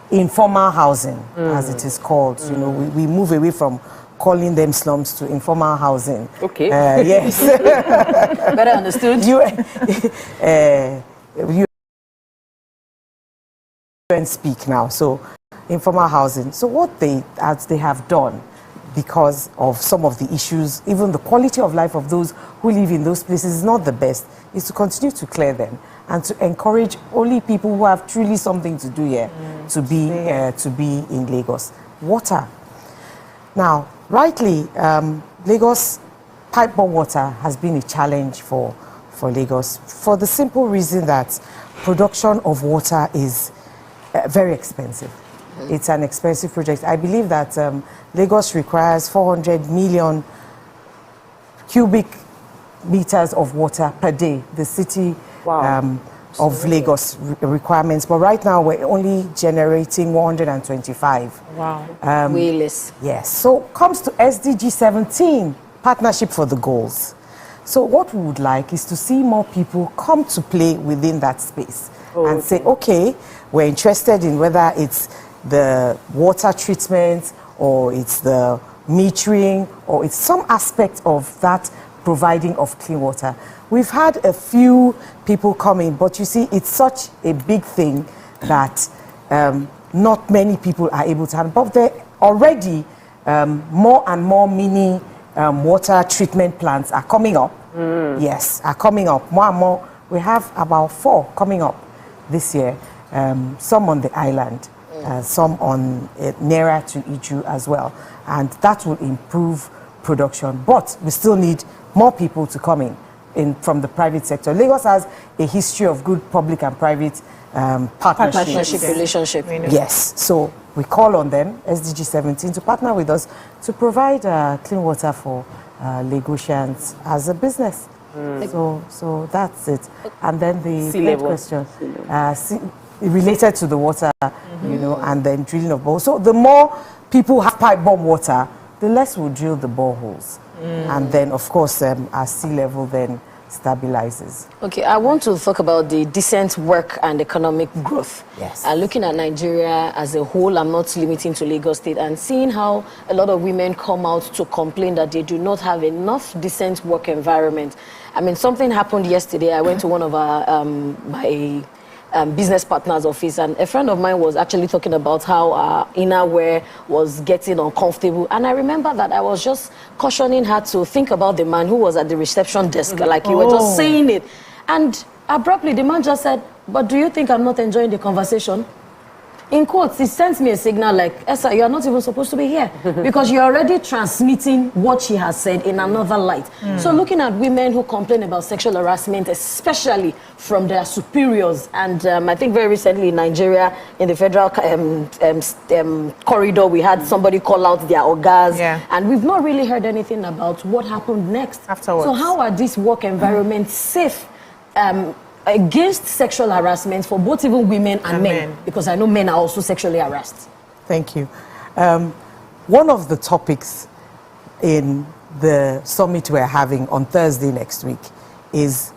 informal housing, as it is called. You know, we move away from calling them slums to informal housing. Okay. Yes. Better understood. You speak now. So informal housing. So what they have done, because of some of the issues, even the quality of life of those who live in those places is not the best, is to continue to clear them and to encourage only people who have truly something to do here to be in Lagos. Water. Now, rightly, Lagos pipe-borne water has been a challenge for Lagos for the simple reason that production of water is very expensive. It's an expensive project. I believe that Lagos requires 400 million cubic meters of water per day, the city of Lagos requirements. But right now, we're only generating 125. Wow. Way less. Yes. So comes to SDG 17, Partnership for the Goals. So what we would like is to see more people come to play within that space and say, okay, we're interested in whether it's the water treatment or it's the metering or it's some aspect of that providing of clean water. We've had a few people coming, but you see, it's such a big thing that not many people are able to handle. But there already more and more mini water treatment plants are coming up. Yes, are coming up. More and more. We have about 4 coming up this year. Some on the island, some on nearer to Iju as well. And that will improve production. But we still need more people to come in from the private sector. Lagos has a history of good public and private partnership relationship. Yes, so we call on them, SDG 17, to partner with us to provide clean water for Lagosians as a business. So that's it. And then the third question, related to the water, you know, and then drilling of boreholes. So the more people have pipe-borne water, the less we'll drill the boreholes. And then, of course, our sea level then stabilizes. Okay, I want to talk about the decent work and economic growth. Yes. Looking at Nigeria as a whole, I'm not limiting to Lagos State, and seeing how a lot of women come out to complain that they do not have enough decent work environment. I mean, something happened yesterday. I went to one of our my business partner's office, and a friend of mine was actually talking about how our innerwear was getting uncomfortable. And I remember that I was just cautioning her to think about the man who was at the reception desk, like you were just saying it. And abruptly, the man just said, "But do you think I'm not enjoying the conversation?" In quotes, he sends me a signal like, "Esther, you are not even supposed to be here," because you're already transmitting what she has said in another light. So looking at women who complain about sexual harassment, especially from their superiors, and I think very recently in Nigeria, in the federal corridor, we had somebody call out their ogas, and we've not really heard anything about what happened next. Afterwards. So how are these work environments safe against sexual harassment for both even women and men? Because I know men are also sexually harassed. Thank you. One of the topics in the summit we're having on Thursday next week is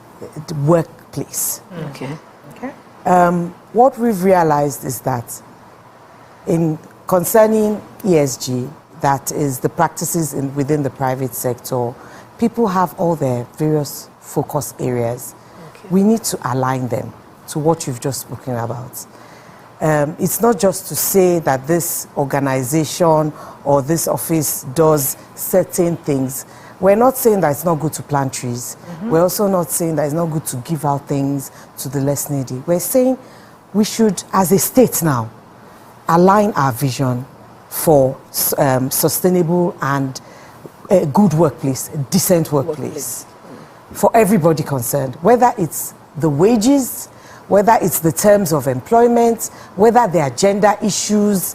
the workplace. Okay. What we've realized is that in concerning ESG, that is the practices within the private sector, people have all their various focus areas. We need to align them to what you've just spoken about. It's not just to say that this organization or this office does certain things. We're not saying that it's not good to plant trees. We're also not saying that it's not good to give out things to the less needy. We're saying we should, as a state now, align our vision for sustainable and a good workplace, a decent workplace. For everybody concerned, whether it's the wages, whether it's the terms of employment, whether there are gender issues,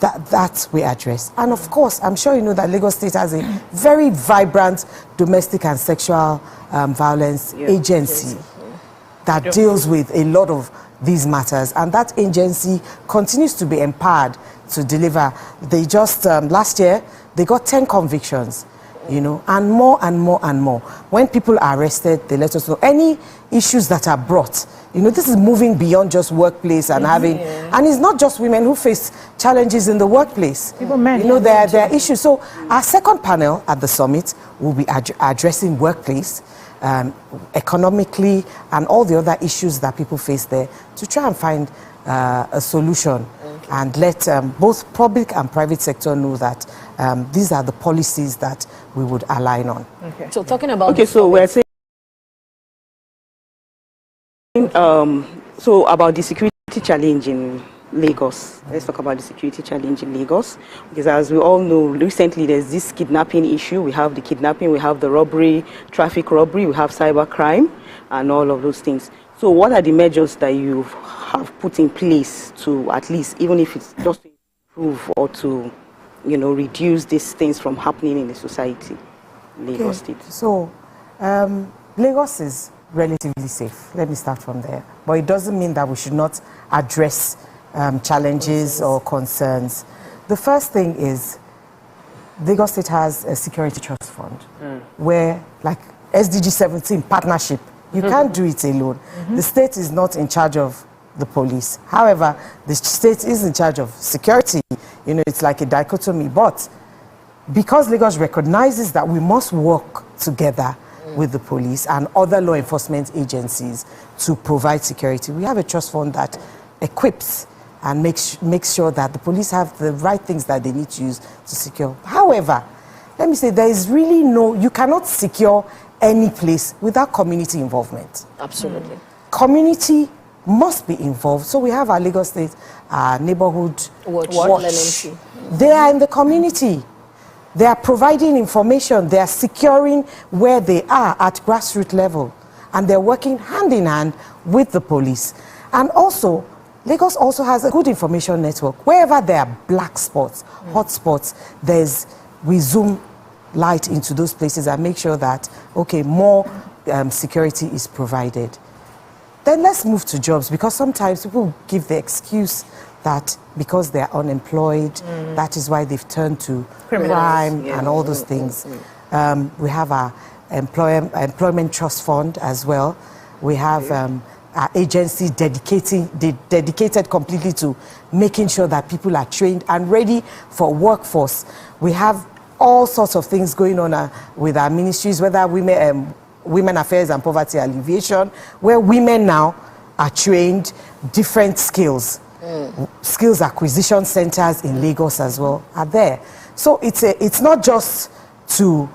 that we address. And of course, I'm sure you know that Lagos State has a very vibrant domestic and sexual violence agency that deals with a lot of these matters, and that agency continues to be empowered to deliver. They just last year they got 10 convictions, you know, and more and more and more. When people are arrested, they let us know any issues that are brought. You know, this is moving beyond just workplace and having, and it's not just women who face challenges in the workplace. Even men. You know, there are issues. So our second panel at the summit will be addressing workplace, economically, and all the other issues that people face there to try and find a solution and let both public and private sector know that these are the policies that we would align on. Okay. So talking about so we're saying so about the security challenge in Lagos. Let's talk about the security challenge in Lagos, because as we all know, recently there's this kidnapping issue. We have the kidnapping, we have the robbery, traffic robbery, we have cyber crime, and all of those things. So what are the measures that you have put in place to at least, even if it's just to improve or to, you know, reduce these things from happening in the society, Lagos State? So Lagos is relatively safe. Let me start from there. But it doesn't mean that we should not address challenges or concerns. The first thing is Lagos State has a security trust fund where, like SDG 17 partnership, you can't do it alone. The state is not in charge of the police. However, the state is in charge of security. You know, it's like a dichotomy. But because Lagos recognizes that we must work together with the police and other law enforcement agencies to provide security, we have a trust fund that equips and makes sure that the police have the right things that they need to use to secure. However, let me say, there is really you cannot secure any place without community involvement. Absolutely. Community must be involved. So we have our Lagos State neighborhood watch. They are in the community. They are providing information. They are securing where they are at grassroots level. And they're working hand in hand with the police. And also, Lagos also has a good information network. Wherever there are black spots, hot spots, we zoom light into those places and make sure that, okay, more security is provided. Then let's move to jobs, because sometimes people give the excuse that because they're unemployed, that is why they've turned to crime and all those things. We have our employment trust fund as well. We have our agency dedicated completely to making sure that people are trained and ready for workforce. We have all sorts of things going on with our ministries, whether women affairs and poverty alleviation, where women now are trained different skills. Skills acquisition centers in Lagos as well are there. So it's not just to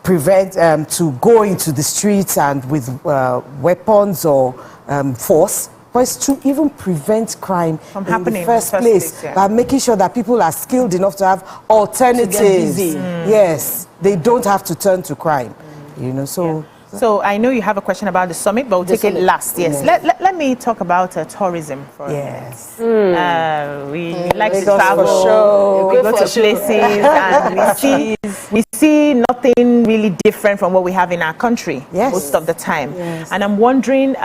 prevent, to go into the streets and with weapons or force, but it's to even prevent crime from happening in the first place by making sure that people are skilled enough to have alternatives. Yes, they don't have to turn to crime. You know, so. So I know you have a question about the summit, but we'll take it last. Yes. Let me talk about tourism for a minute. We like to travel, we go to places, and we see nothing really different from what we have in our country most of the time. And I'm wondering,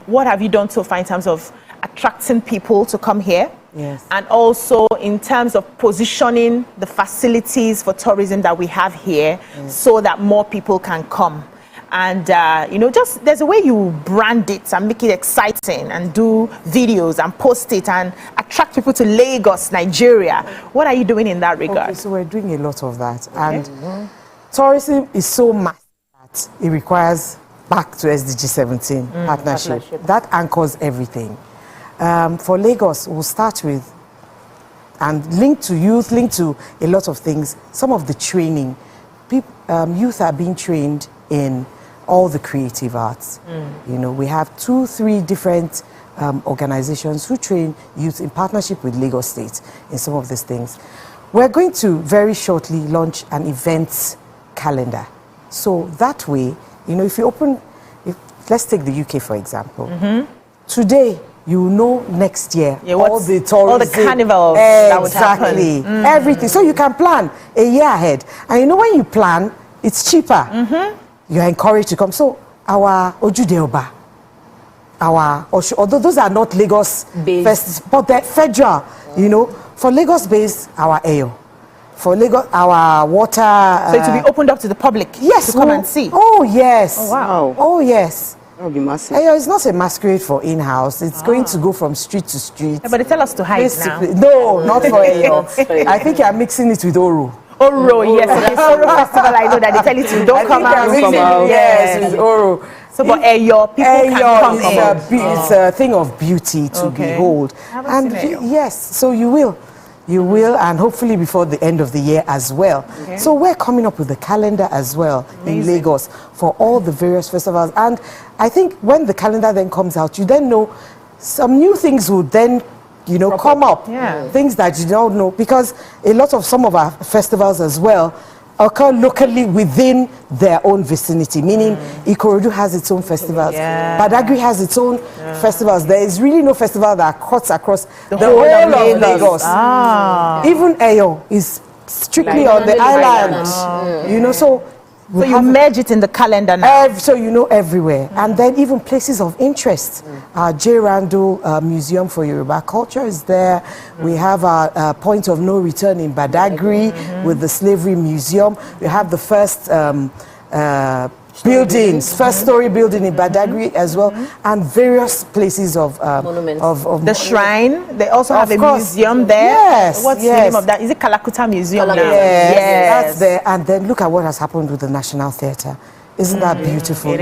what have you done so far in terms of attracting people to come here? And also in terms of positioning the facilities for tourism that we have here so that more people can come. And, you know, just there's a way you brand it and make it exciting and do videos and post it and attract people to Lagos, Nigeria. What are you doing in that regard? Okay, so we're doing a lot of that. And tourism is so massive that it requires back to SDG 17 partnership. That anchors everything. For Lagos, we'll start with, and linked to youth, linked to a lot of things, some of the training. Youth are being trained in all the creative arts. You know, we have 2-3 different organizations who train youth in partnership with Lagos State in some of these things. We're going to very shortly launch an events calendar. So that way, you know, if you open, let's take the UK for example. Today, you know next year all the tourism, all the carnivals that would happen. Everything. So you can plan a year ahead. And you know, when you plan, it's cheaper. You're encouraged to come. So our Ojude-Oba, although those are not Lagos based, but they're federal, you know. For Lagos based, our Ayo. for Lagos, our water. So it will be opened up to the public. Yes, to come and see. Oh yes. Oh wow. Oh yes. That would be massive. It's not a masquerade for in-house. It's going to go from street to street. Yeah, but they tell us to hide now. No, not for Ayo. I think you're mixing it with Oru. Oro, yes. Okay, Oro Festival, I know that they tell you to don't come out. Yes, it's Oru. So, but Ayo, people can come in. It's a thing of beauty to behold. And yes, so you will. You will, and hopefully before the end of the year as well. Okay. So we're coming up with a calendar as well in Lagos for all the various festivals. And I think when the calendar then comes out, you then know some new things will then, come up. Yeah. Things that you don't know, because a lot of some of our festivals as well occur locally within their own vicinity, meaning Ikorodu has its own festivals, Badagry has its own festivals. There is really no festival that cuts across the whole of Lagos. Even Ayo is strictly on the island, so you merge it in the calendar now. So everywhere. And then even places of interest. J. Randall Museum for Yoruba Culture is there. We have our point of no return in Badagry with the Slavery Museum. We have the first buildings, first story building in Badagry as well, and various places of monuments. Of the shrine. They also have a museum there. Yes. What's the name of that? Is it Kalakuta Museum? Yes, that's there. And then look at what has happened with the National Theatre. Isn't that beautiful?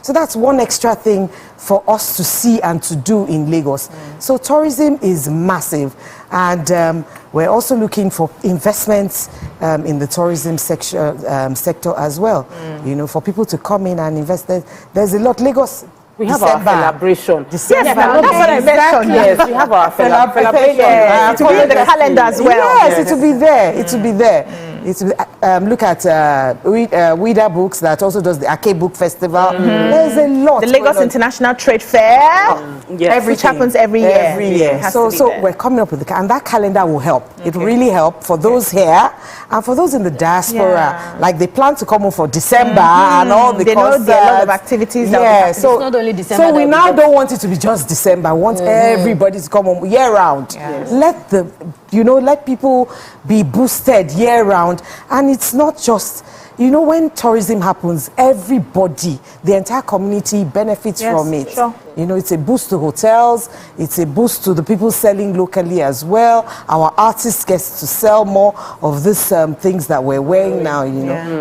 So that's one extra thing for us to see and to do in Lagos. So tourism is massive, and we're also looking for investments in the tourism sector as well. For people to come in and invest. There's a lot. Lagos. We have our celebration. December. Yes, that's what I mentioned. Yes, we have our celebration. It will be in the calendar as well. Yes, it will be there. It will be there. Look at Wida Books that also does the Ake Book Festival. There's a lot. The Lagos International Trade Fair, which happens every year. Every year. So we're coming up with and that calendar will help. It really help for those here and for those in the diaspora. Like they plan to come home for December and all the concerts. There are a lot of activities. So it's not only December. So we now don't want it to be just December. We want everybody to come home year round. Let people be boosted year round. And it's not just, when tourism happens, everybody, the entire community benefits from it. Sure. It's a boost to hotels, it's a boost to the people selling locally as well. Our artists get to sell more of these things that we're wearing now,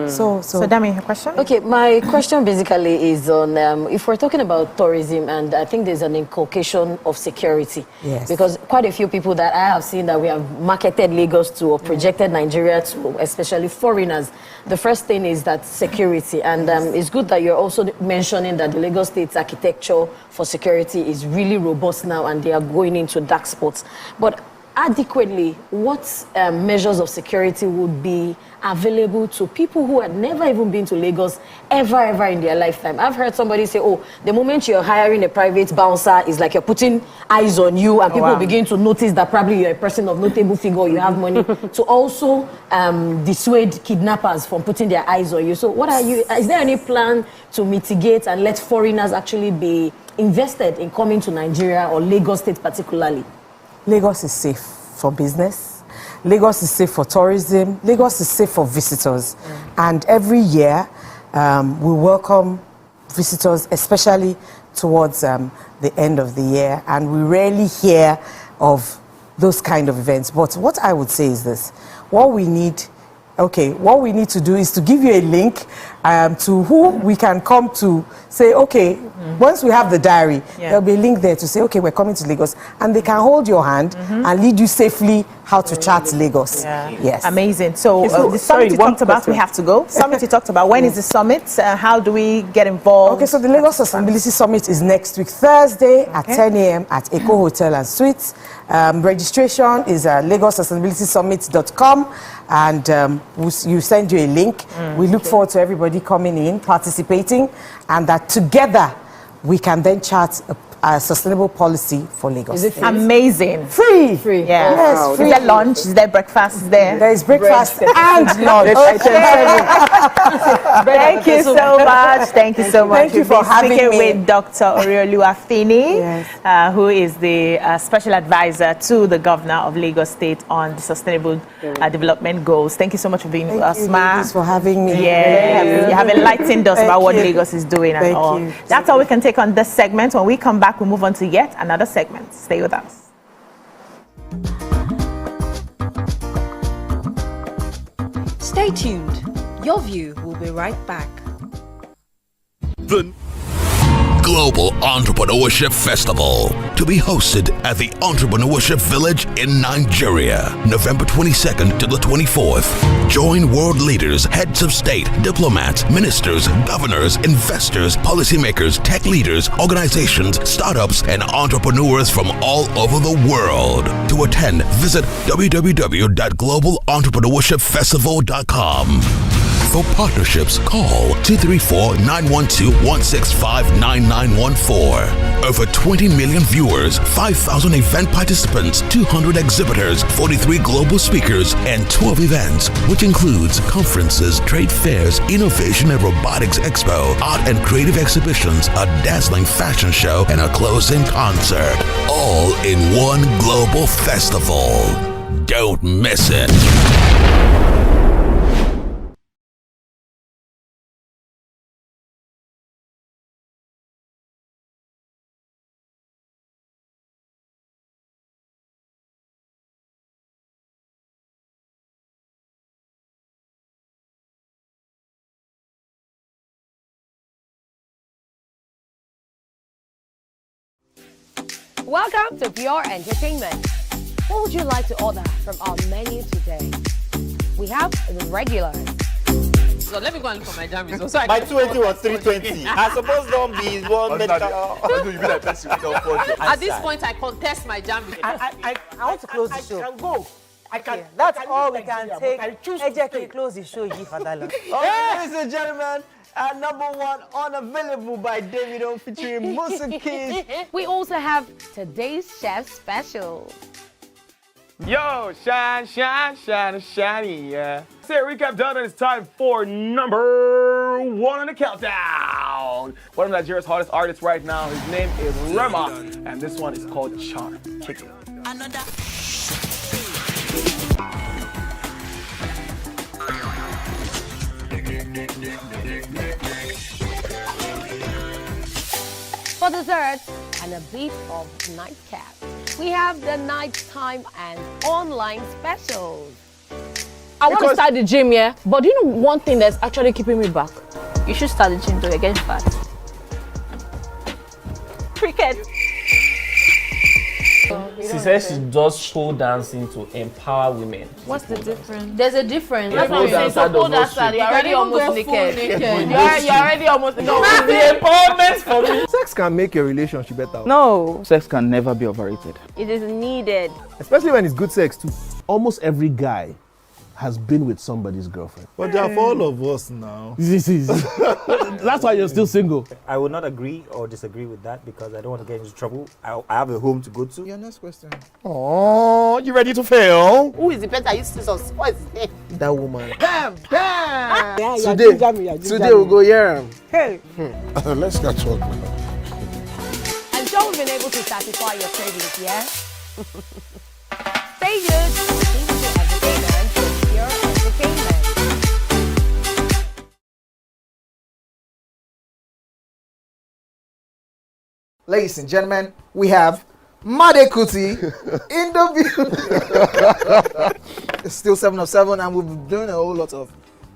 So Dami, your question? Okay, my question basically is on, if we're talking about tourism, and I think there's an inculcation of security. Yes. Because quite a few people that I have seen that we have marketed Lagos to or projected Nigeria to, especially foreigners, the first thing is that security. And it's good that you're also mentioning that the Lagos State's architecture for security is really robust now and they are going into dark spots. But adequately, what measures of security would be available to people who had never even been to Lagos ever in their lifetime? I've heard somebody say, the moment you're hiring a private bouncer, is like you're putting eyes on you, and people begin to notice that probably you're a person of notable figure, you have money, to also dissuade kidnappers from putting their eyes on you. So is there any plan to mitigate and let foreigners actually be invested in coming to Nigeria or Lagos State particularly? Lagos is safe for business. Lagos is safe for tourism. Lagos is safe for visitors. And every year, we welcome visitors, especially towards the end of the year. And we rarely hear of those kind of events. But what I would say is this. What we need to do is to give you a link to who we can come to say, once we have the diary, there'll be a link there to say, we're coming to Lagos. And they can hold your hand and lead you safely how to chart Lagos. Yes. Amazing. So the summit you talked about, we have to go. Summit you talked about, when is the summit? How do we get involved? Okay, so the Lagos Sustainability Summit is next week, Thursday at 10 a.m. at Eco Hotel and Suites. Registration is at lagossustainabilitysummit.com, and you send you a link. We look forward to everybody coming in, participating, and that together we can then chart a sustainable policy for Lagos. Is it free? Amazing. Free. Yeah. Yes, wow. free. Is there lunch? Is there breakfast? There is breakfast and lunch. Thank you so much. much. Thank you so much. Thank you for having speaking me. with Dr. Oreoluwa Finniih, who is the special advisor to the governor of Lagos State on the sustainable development goals. Thank you so much for being with us, ma. Thanks for having me. Yeah, you have enlightened us about what Lagos is doing and all. You. That's all we can take on this segment. When we come back, we'll move on to yet another segment. Stay with us. Stay tuned. Your view will be right back. The Global Entrepreneurship Festival to be hosted at the Entrepreneurship Village in Nigeria, November 22nd to the 24th. Join world leaders, heads of state, diplomats, ministers, governors, investors, policymakers, tech leaders, organizations, startups, and entrepreneurs from all over the world. To attend, visit www.globalentrepreneurshipfestival.com. For partnerships, call 234-912-165-9914. Over 20 million viewers, 5,000 event participants, 200 exhibitors, 43 global speakers, and 12 events, which includes conferences, trade fairs, innovation and robotics expo, art and creative exhibitions, a dazzling fashion show, and a closing concert. All in one global festival. Don't miss it. Welcome to Pure Entertainment. What would you like to order from our menu today? We have the regulars. So let me go and look for my jam results. So My 280 was 320. I suppose don't be one medical. At this point, I contest my jam results. I want to close the show. I can go. I can. Okay, that's all we can take. I choose to stay. Close the show, Yi Fadala. Ladies and gentlemen, number one, Unavailable by Davido featuring Musa Keys. We also have today's chef special. Yo, shine, shine, shine, shiny, yeah. Say recap done, and it's time for number one on the countdown. One of Nigeria's hottest artists right now, his name is Rema, and this one is called Charm. Kick it. Another. For dessert and a bit of nightcap, we have the nighttime and online specials. I want to start the gym, yeah? But do you know one thing that's actually keeping me back? You should start the gym though, you're getting fat. Cricket. She says she does pole dancing to empower women. What's the difference? There's a difference. That's what I'm saying. So pole dancer, you're already almost naked. You're already almost naked. No, it's the empowerment for me. Sex can make your relationship better. No. Sex can never be overrated. It is needed. Especially when it's good sex too. Almost every guy has been with somebody's girlfriend. But they are for all of us now. That's why you're still single. I would not agree or disagree with that because I don't want to get into trouble. I have a home to go to. Your next question. Oh, you ready to fail? Who is the better? You scissors. What is his name? That woman. Bam! Bam! Today we'll go here. Hey! Let's catch up. I'm sure we've been able to satisfy your cravings, yeah? Stay good. Listen to Entertainment for Pure Entertainment. Ladies and gentlemen, we have Made Kuti in the building. It's still 7 of 7 and we've been doing a whole lot of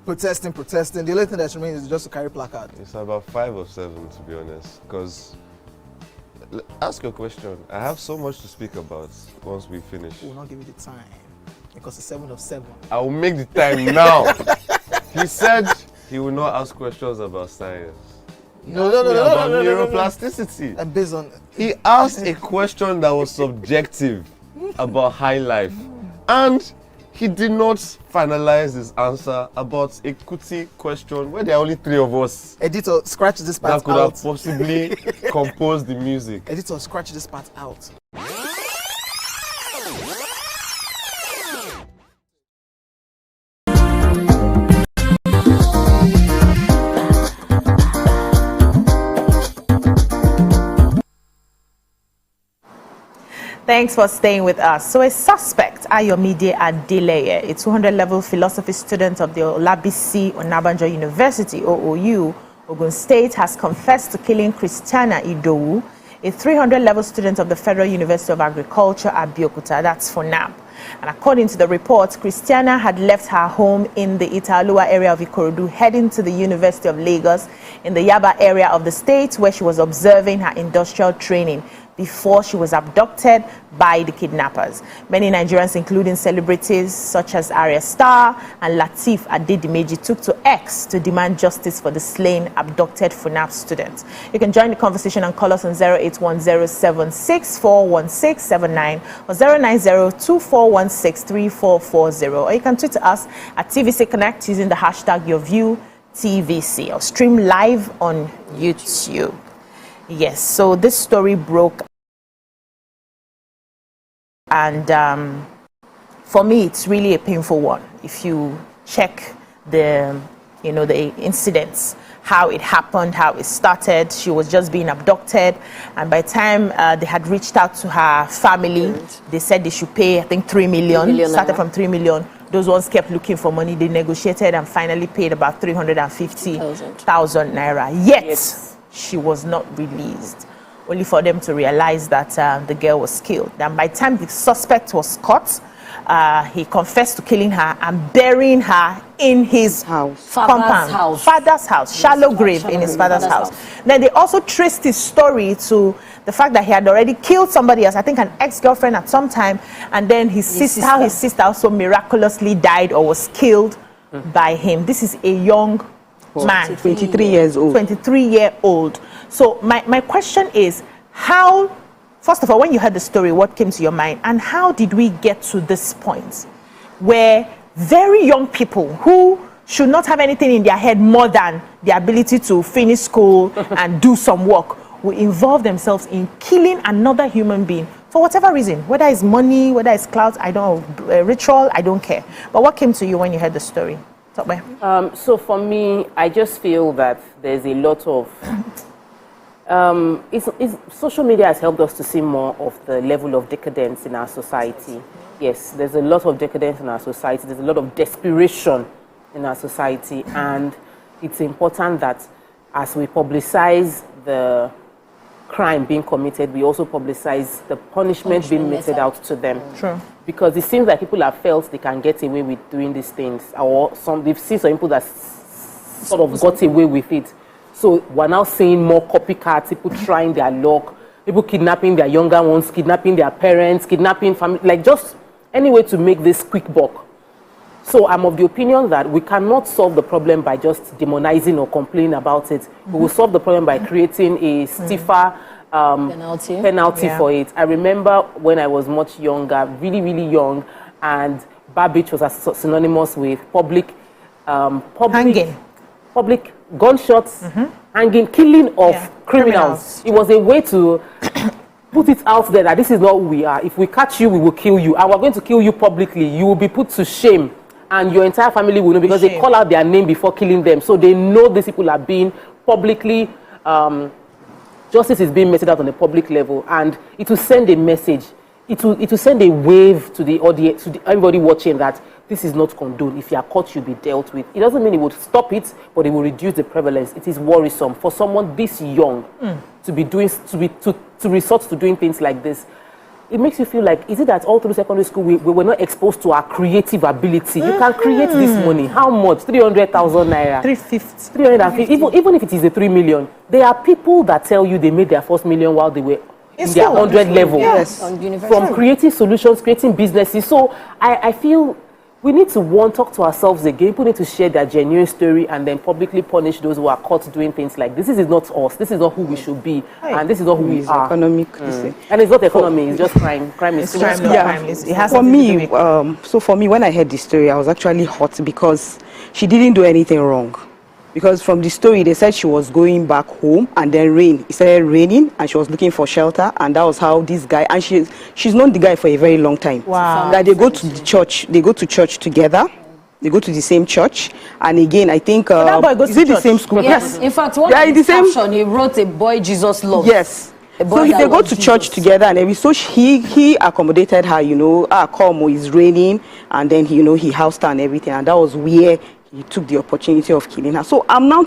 protesting. The only thing that remains is just to carry placard. It's about 5 of 7 to be honest, because ask your question. I have so much to speak about once we finish. We will not give you the time because it's 7 of 7. I will make the time now. He said he will not ask questions about science. No. About neuroplasticity. And based on... He asked a question that was subjective about high life. And he did not finalize his answer about a Kuti question where there are only 3 of us. Editor, scratch this part out. That could have possibly composed the music. Editor, scratch this part out. Thanks for staying with us. So a suspect, Ayomide Adeleye, a 200-level philosophy student of the Olabisi Onabanjo University, OOU, Ogun State, has confessed to killing Christianah Idowu, a 300-level student of the Federal University of Agriculture, Abeokuta, that's FUNAB. And according to the report, Christianah had left her home in the Italuwa area of Ikorodu, heading to the University of Lagos in the Yaba area of the state, where she was observing her industrial training before she was abducted by the kidnappers. Many Nigerians, including celebrities such as Arya Star and Lateef Adedimeji, took to X to demand justice for the slain, abducted FUNAB students. You can join the conversation and call us on 08107641679 or 09024163440, or you can tweet us at TVC Connect using the hashtag YourViewTVC, or stream live on YouTube. Yes, so this story broke, and for me, it's really a painful one. If you check the incidents, how it happened, how it started, she was just being abducted, and by the time they had reached out to her family, they said they should pay, I think, 3 million. Started from 3 million. Those ones kept looking for money. They negotiated and finally paid about 350,000 naira. Yet, she was not released, only for them to realize that the girl was killed. And by the time the suspect was caught, he confessed to killing her and burying her in his father's house, shallow grave in his father's house. Then they also traced his story to the fact that he had already killed somebody else, I think an ex-girlfriend at some time, and then his sister also miraculously died or was killed by him. This is a young man, 23 years old. 23-year-old. So my question is, how, first of all, when you heard the story, what came to your mind, and how did we get to this point where very young people who should not have anything in their head more than the ability to finish school and do some work will involve themselves in killing another human being for whatever reason, whether it's money, whether it's clout, I don't know, ritual, I don't care. But what came to you when you heard the story? So for me, I just feel that there's a lot of social media has helped us to see more of the level of decadence in our society. Yes, there's a lot of decadence in our society. There's a lot of desperation in our society, and it's important that as we publicize the crime being committed, we also publicize the punishment being meted out to them. True. Because it seems like people have felt they can get away with doing these things, or they've seen some people that sort of got away with it. So we're now seeing more copycats, people trying their luck, people kidnapping their younger ones, kidnapping their parents, kidnapping family, like just any way to make this quick buck. So I'm of the opinion that we cannot solve the problem by just demonizing or complaining about it. We will solve the problem by creating a stiffer penalty for it. I remember when I was much younger, really, really young, and Babbage was synonymous with public gunshots, hanging, killing of criminals. It was a way to put it out there that this is not who we are. If we catch you, we will kill you, and we're going to kill you publicly. You will be put to shame, and your entire family will know, because they call out their name before killing them. So they know these people are being publicly, justice is being meted out on a public level, and it will send a message. It will send a wave to the audience, to everybody watching, that this is not condoned. If you are caught, you'll be dealt with. It doesn't mean it would stop it, but it will reduce the prevalence. It is worrisome for someone this young to resort to doing things like this. It makes you feel like, is it that all through secondary school we were not exposed to our creative ability? You can create this money. How much? 300,000 naira. 350. Even if it is a 3 million, there are people that tell you they made their first million while they were in their 100 level. Yes. From creating solutions, creating businesses. So I feel we need to talk to ourselves again. People need to share their genuine story and then publicly punish those who are caught doing things like this. This is not us. This is not who we should be, and this is not who we are. Economic, and it's not economy. It's just crime. Crime is crime. It has for me, so for me, when I heard the story, I was actually hot because she didn't do anything wrong. Because from the story, they said she was going back home, and then it started raining, and she was looking for shelter, and that was how this guy, and she's known the guy for a very long time. Wow. That they go to the church, they go to church together. They go to the same church, and again, I think that boy goes is to it the church? same school? Yes. In fact, one of the caption, he wrote, "A boy Jesus loves." Yes. So they go to church together, and so he accommodated her, come, it's raining, and then he housed her and everything, and that was where he took the opportunity of killing her. So I'm now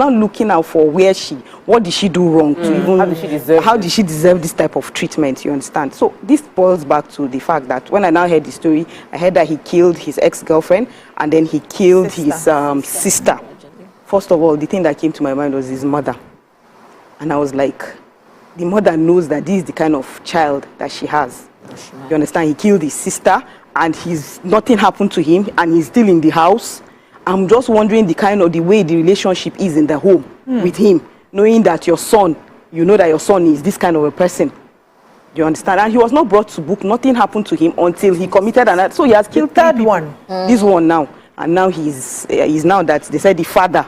looking out for what did she do wrong to even, how did she deserve this type of treatment, you understand? So this boils back to the fact that when I now heard the story, I heard that he killed his ex-girlfriend, and then he killed his sister. First of all, the thing that came to my mind was his mother. And I was like, the mother knows that this is the kind of child that she has. You understand? He killed his sister, and nothing happened to him, and he's still in the house. I'm just wondering the way the relationship is in the home with him, knowing that your son, that your son is this kind of a person. You understand? And he was not brought to book. Nothing happened to him until he committed another. So he has killed the third one. This one now. And now he's now that they said the father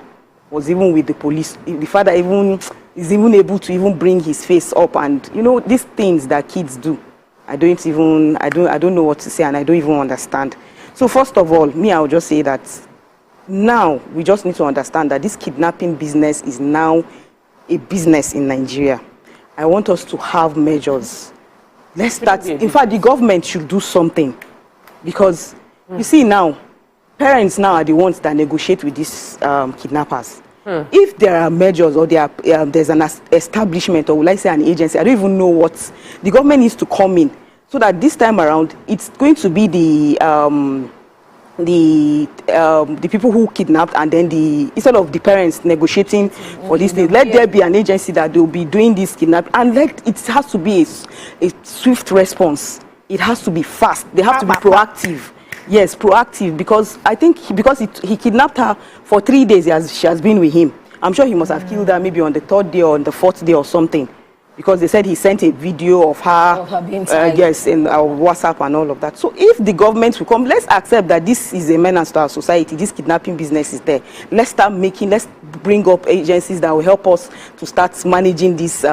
was even with the police. The father is even able to even bring his face up, and these things that kids do. I don't know what to say, and I don't even understand. So first of all, I will just say that now we just need to understand that this kidnapping business is now a business in Nigeria. I want us to have measures. Let's start. In fact, the government should do something, because you see now, parents now are the ones that negotiate with these kidnappers. If there are measures, or there's an establishment, or will I say an agency, I don't even know what, the government needs to come in, so that this time around it's going to be the people who kidnapped, and then instead of the parents negotiating for these things, let there be an agency that will be doing this kidnapping, and it has to be a swift response. It has to be fast. They have to be proactive. Yes, proactive, because I think he kidnapped her for 3 days. She has been with him. I'm sure he must have killed her maybe on the 3rd day or on the 4th day or something, because they said he sent a video of her being yes, in our WhatsApp and all of that. So if the government will come, let's accept that this is a menace to our society. This kidnapping business is there. Let's bring up agencies that will help us to start managing this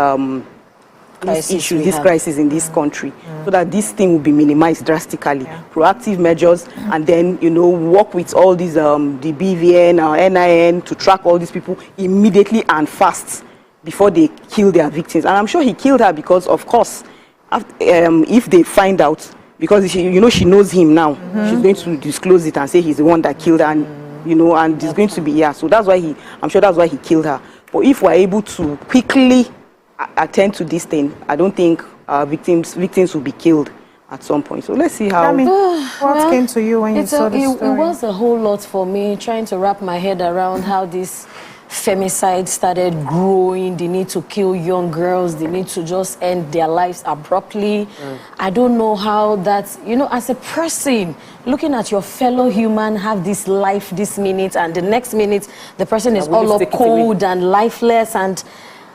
crisis in this country, so that this thing will be minimized drastically. Proactive measures, and then work with all these the BVN or NIN to track all these people immediately and fast before they kill their victims. And I'm sure he killed her because, of course, if they find out, because she knows him now, she's going to disclose it and say he's the one that killed her, and and it's going to be so that's why I'm sure that's why he killed her. But if we're able to quickly attend to this thing, I don't think victims will be killed at some point. So let's see how. What came to you when you saw the story? It was a whole lot for me, trying to wrap my head around how this femicide started growing. The need to kill young girls, the need to just end their lives abruptly. I don't know how that, as a person, looking at your fellow human have this life this minute, and the next minute the person is all up cold and lifeless, and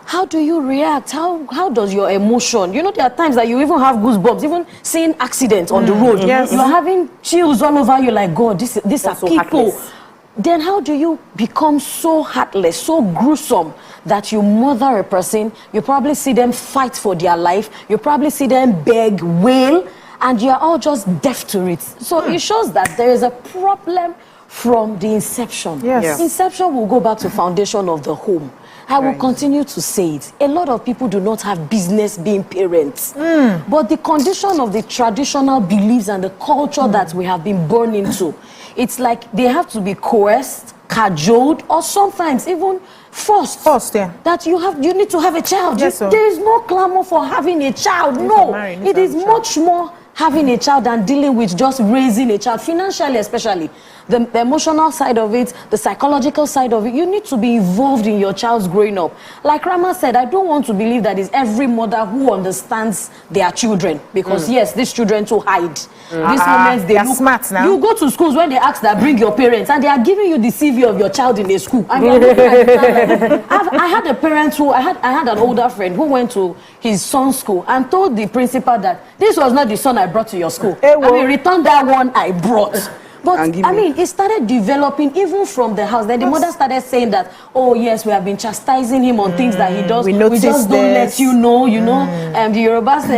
how do you react? How does your emotion? There are times that you even have goosebumps, even seeing accidents on the road. Yes. You're having chills all over you, like, God, these are people. Heartless. Then how do you become so heartless, so gruesome, that you murder a person? You probably see them fight for their life. You probably see them beg, wail, and you're all just deaf to it. So it shows that there is a problem from the inception. Yes. Inception will go back to foundation of the home. I will continue to say it. A lot of people do not have business being parents. But the condition of the traditional beliefs and the culture that we have been born into, it's like they have to be coerced, cajoled, or sometimes even forced. That you need to have a child. Yes, there is no clamor for having a child. No, it is much more having a child than dealing with just raising a child, financially especially. The emotional side of it, the psychological side of it, you need to be involved in your child's growing up. Like Rama said, I don't want to believe that it's every mother who understands their children, because yes, these children too hide. These moments they look smart now. You go to schools when they ask that bring your parents, and they are giving you the CV of your child in a school. And they are looking at the I had a parent who I had an older friend who went to his son's school and told the principal that this was not the son I brought to your school. Return that one I brought. But it started developing even from the house. Then the mother started saying that, oh yes, we have been chastising him on things that he does. We just don't let you know, The Yorubas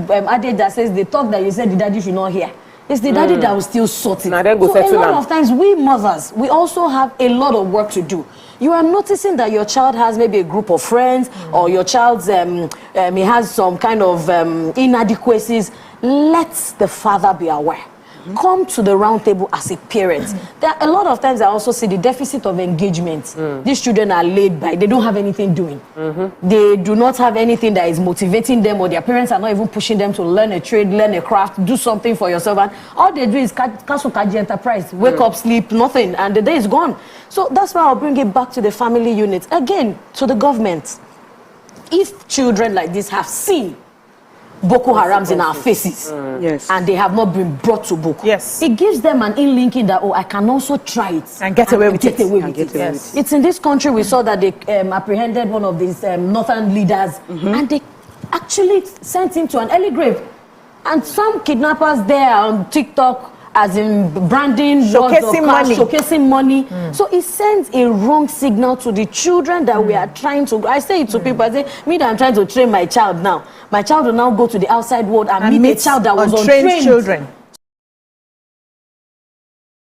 adage that says the talk that you said the daddy should not hear. It's the daddy that will still sort it. Now then go So a settle lot down. of times, we mothers, we also have a lot of work to do. You are noticing that your child has maybe a group of friends, or your child's he has some kind of inadequacies. Let the father be aware. Come to the round table as a parent. There are a lot of times I also see the deficit of engagement. These children are laid by, they don't have anything doing. They do not have anything that is motivating them, or their parents are not even pushing them to learn a trade, learn a craft, do something for yourself. And all they do is Castle Kaji enterprise, wake up, sleep, nothing, and the day is gone. So that's why I'll bring it back to the family unit. Again, to the government. If children like this have seen Boko Harams in our faces, yes, and they have not been brought to book, yes, it gives them an in-linking that, oh, I can also try it and get away with it. Yes. It's in this country we saw that they apprehended one of these northern leaders, and they actually sent him to an early grave. And some kidnappers there on TikTok, as in branding, showcasing money. So it sends a wrong signal to the children that we are trying to. I say it to people, I say, me that I'm trying to train my child now. My child will now go to the outside world and meet a child that was untrained children.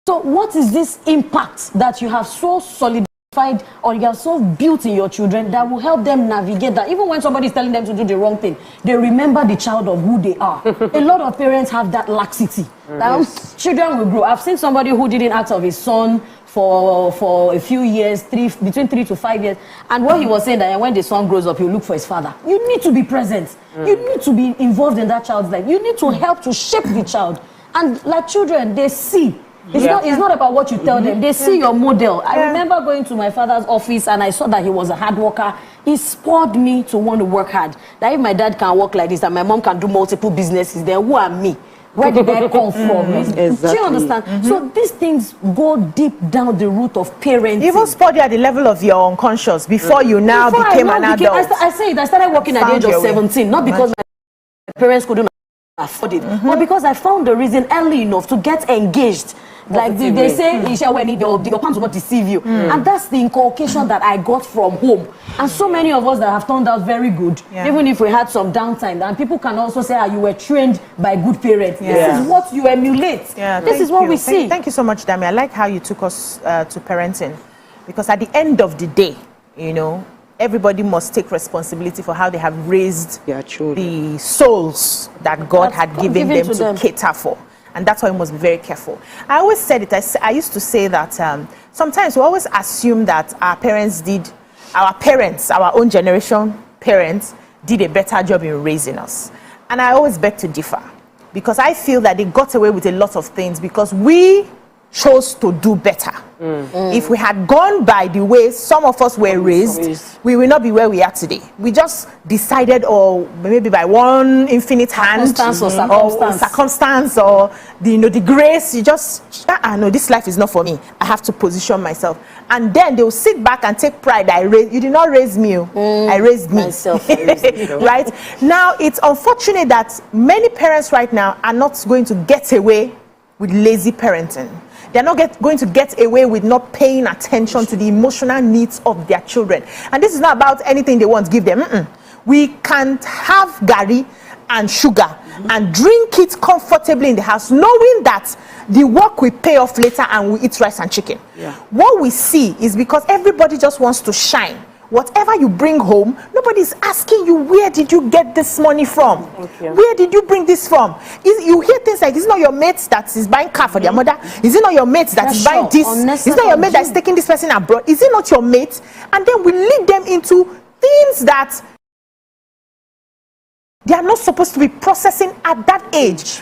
So what is this impact that you have so solidified or you have so built in your children that will help them navigate that? Even when somebody is telling them to do the wrong thing, they remember the child of who they are. A lot of parents have that laxity. Now, children will grow. I've seen somebody who didn't ask of his son for a few years, between 3 to 5 years. And what he was saying that when the son grows up, he'll look for his father. You need to be present. You need to be involved in that child's life. You need to help to shape the child. And like children, they see. It's not about what you tell them. They see your model. I remember going to my father's office and I saw that he was a hard worker. He spurred me to want to work hard. That if my dad can work like this and my mom can do multiple businesses, then who are me? Where did I come from? Exactly. Do you understand? So these things go deep down the root of parenting. Even spurred you at the level of your unconscious before you now became an adult. I started working at the age of 17, not because my parents couldn't afford it, but because I found the reason early enough to get engaged. Like they say, your parents will not deceive you. And that's the inculcation that I got from home. And so many of us that have turned out very good, even if we had some downtime. And people can also say, you were trained by good parents. This is what you emulate. This is what we see. Thank you so much, Dami. I like how you took us to parenting. Because at the end of the day, everybody must take responsibility for how they have raised their children, the souls that God had given them to cater for. And that's why we must be very careful. I always said it, I used to say that sometimes we always assume that our own generation parents, did a better job in raising us. And I always beg to differ. Because I feel that they got away with a lot of things because we chose to do better. If we had gone by the way some of us were raised, we will not be where we are today. We just decided, or maybe by one infinite hand, or circumstance, or the grace, you just, no, this life is not for me. I have to position myself. And then they will sit back and take pride. You did not raise me. I raised me. Myself. Right? Now, it's unfortunate that many parents right now are not going to get away with lazy parenting. They're not going to get away with not paying attention to the emotional needs of their children. And this is not about anything they want to give them. We can't have gari and sugar and drink it comfortably in the house, knowing that the work will pay off later and we eat rice and chicken. What we see is because everybody just wants to shine. Whatever you bring home, nobody's asking you, where did you get this money from? Where did you bring this from? You hear things like, is it not your mates that is buying car for their mother? Is it not your mates that is buying this? Is it not your mate that is taking this person abroad? Is it not your mate? And then we lead them into things that they are not supposed to be processing at that age.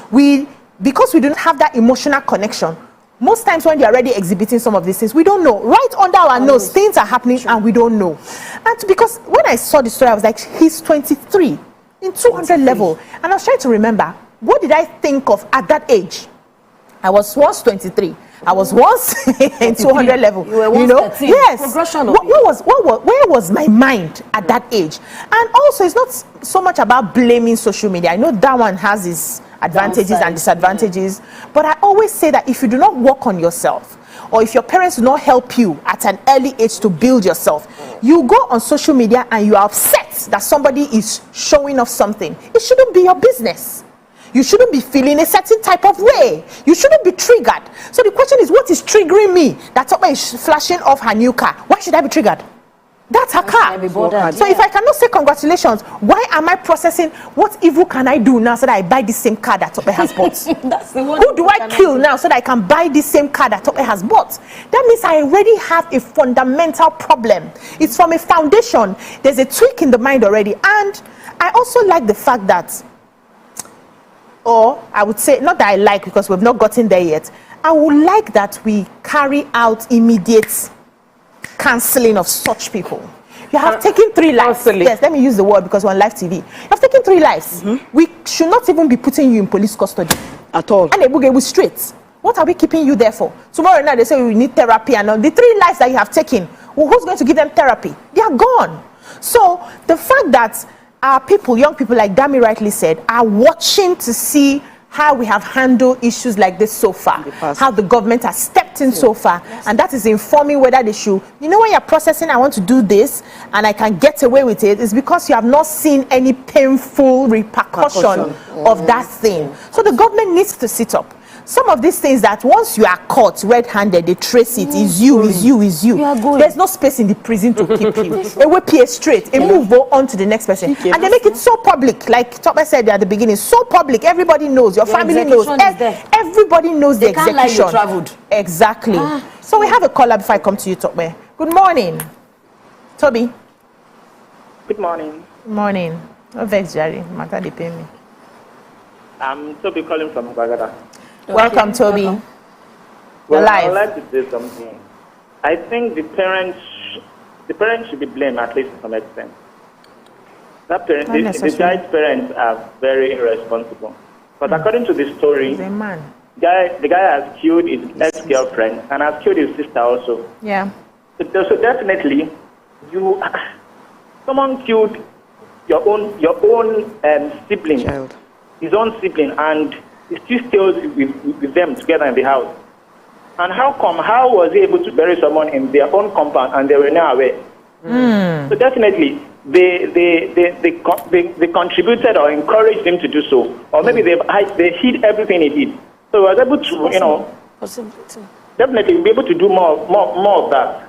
Because we don't have that emotional connection, most times when they're already exhibiting some of these things, we don't know. Right under our nose, things are happening and we don't know. And because when I saw the story, I was like, he's 23 in 200 level. And I was trying to remember, what did I think of at that age? I was once 23. I was once in 200 level. You were once 13. Yes. Progression of where was my mind at that age? And also, it's not so much about blaming social media. I know that one has its advantages and disadvantages. But I always say that if you do not work on yourself, or if your parents do not help you at an early age to build yourself, you go on social media and you are upset that somebody is showing off something. It shouldn't be your business. You shouldn't be feeling a certain type of way. You shouldn't be triggered. So the question is, what is triggering me? That Tokpe is flashing off her new car. Why should I be triggered? That's her car. So if I cannot say congratulations, why am I processing what evil can I do now so that I buy the same car that Tokpe has bought? That's the one. Who do I kill now so that I can buy the same car that Tokpe has bought? That means I already have a fundamental problem. It's from a foundation. There's a tweak in the mind already. And I also like the fact that, or I would say, not that I like because we've not gotten there yet, I would like that we carry out immediate cancelling of such people. You have taken 3 lives. Yes, let me use the word because we're on live TV. You have taken 3 lives. We should not even be putting you in police custody at all. And they will straight. What are we keeping you there for? Tomorrow night they say we need therapy, and all the 3 lives that you have taken, well, who's going to give them therapy? They are gone. So the fact that our people, young people, like Dami rightly said, are watching to see how we have handled issues like this so far, how the government has stepped in so far, and that is informing whether they should, you know, when you're processing, I want to do this and I can get away with it, is because you have not seen any painful repercussion of that thing. So the government needs to sit up. Some of these things that once you are caught red-handed, they trace it, is you. There's no space in the prison to keep him. They will pay straight, and move on to the next person. And they make it so public, like Tokpe said at the beginning, so public, everybody knows, your family knows, everybody knows the execution. Can't lie, you traveled. Exactly. So we have a caller before I come to you, Tokpe. Good morning. Toby. Good morning. Good morning. No vex, Jerry. Matter they pay me. I'm Toby calling from Brigade. Welcome, Toby. Well, I would like to say something. I think the parents should be blamed, at least to some extent. The guy's parents are very irresponsible. But according to the story, the guy has killed his ex-girlfriend and has killed his sister also. Yeah. So definitely, someone killed your own sibling, his own sibling, and he still stays with them together in the house. And how was he able to bury someone in their own compound and they were not aware? So definitely, they contributed or encouraged him to do so. Or maybe they hid everything he did. So he was able to, definitely be able to do more of that.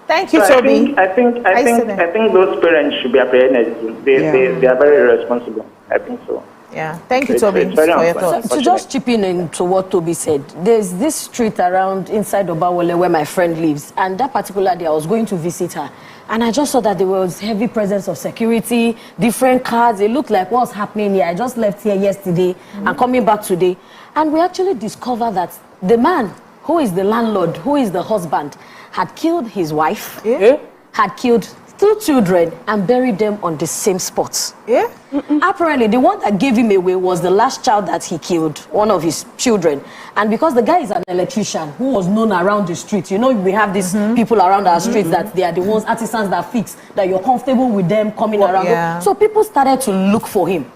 Thank you, so Toby. I think those parents should be apprehended. They are very irresponsible. I think so. Yeah, thank you, Toby, for your thoughts. To just chip in into what Toby said, there's this street around inside Obawole where my friend lives, and that particular day I was going to visit her, and I just saw that there was heavy presence of security, different cars. It looked like what's happening here. I just left here yesterday and coming back today, and we actually discovered that the man who is the landlord, who is the husband, had killed his wife, had killed 2 children and buried them on the same spot. Apparently, the one that gave him away was the last child that he killed, one of his children. And because the guy is an electrician who was known around the street, you know, we have these people around our streets that they are the ones, artisans that fix, that you're comfortable with them coming around. So people started to look for him.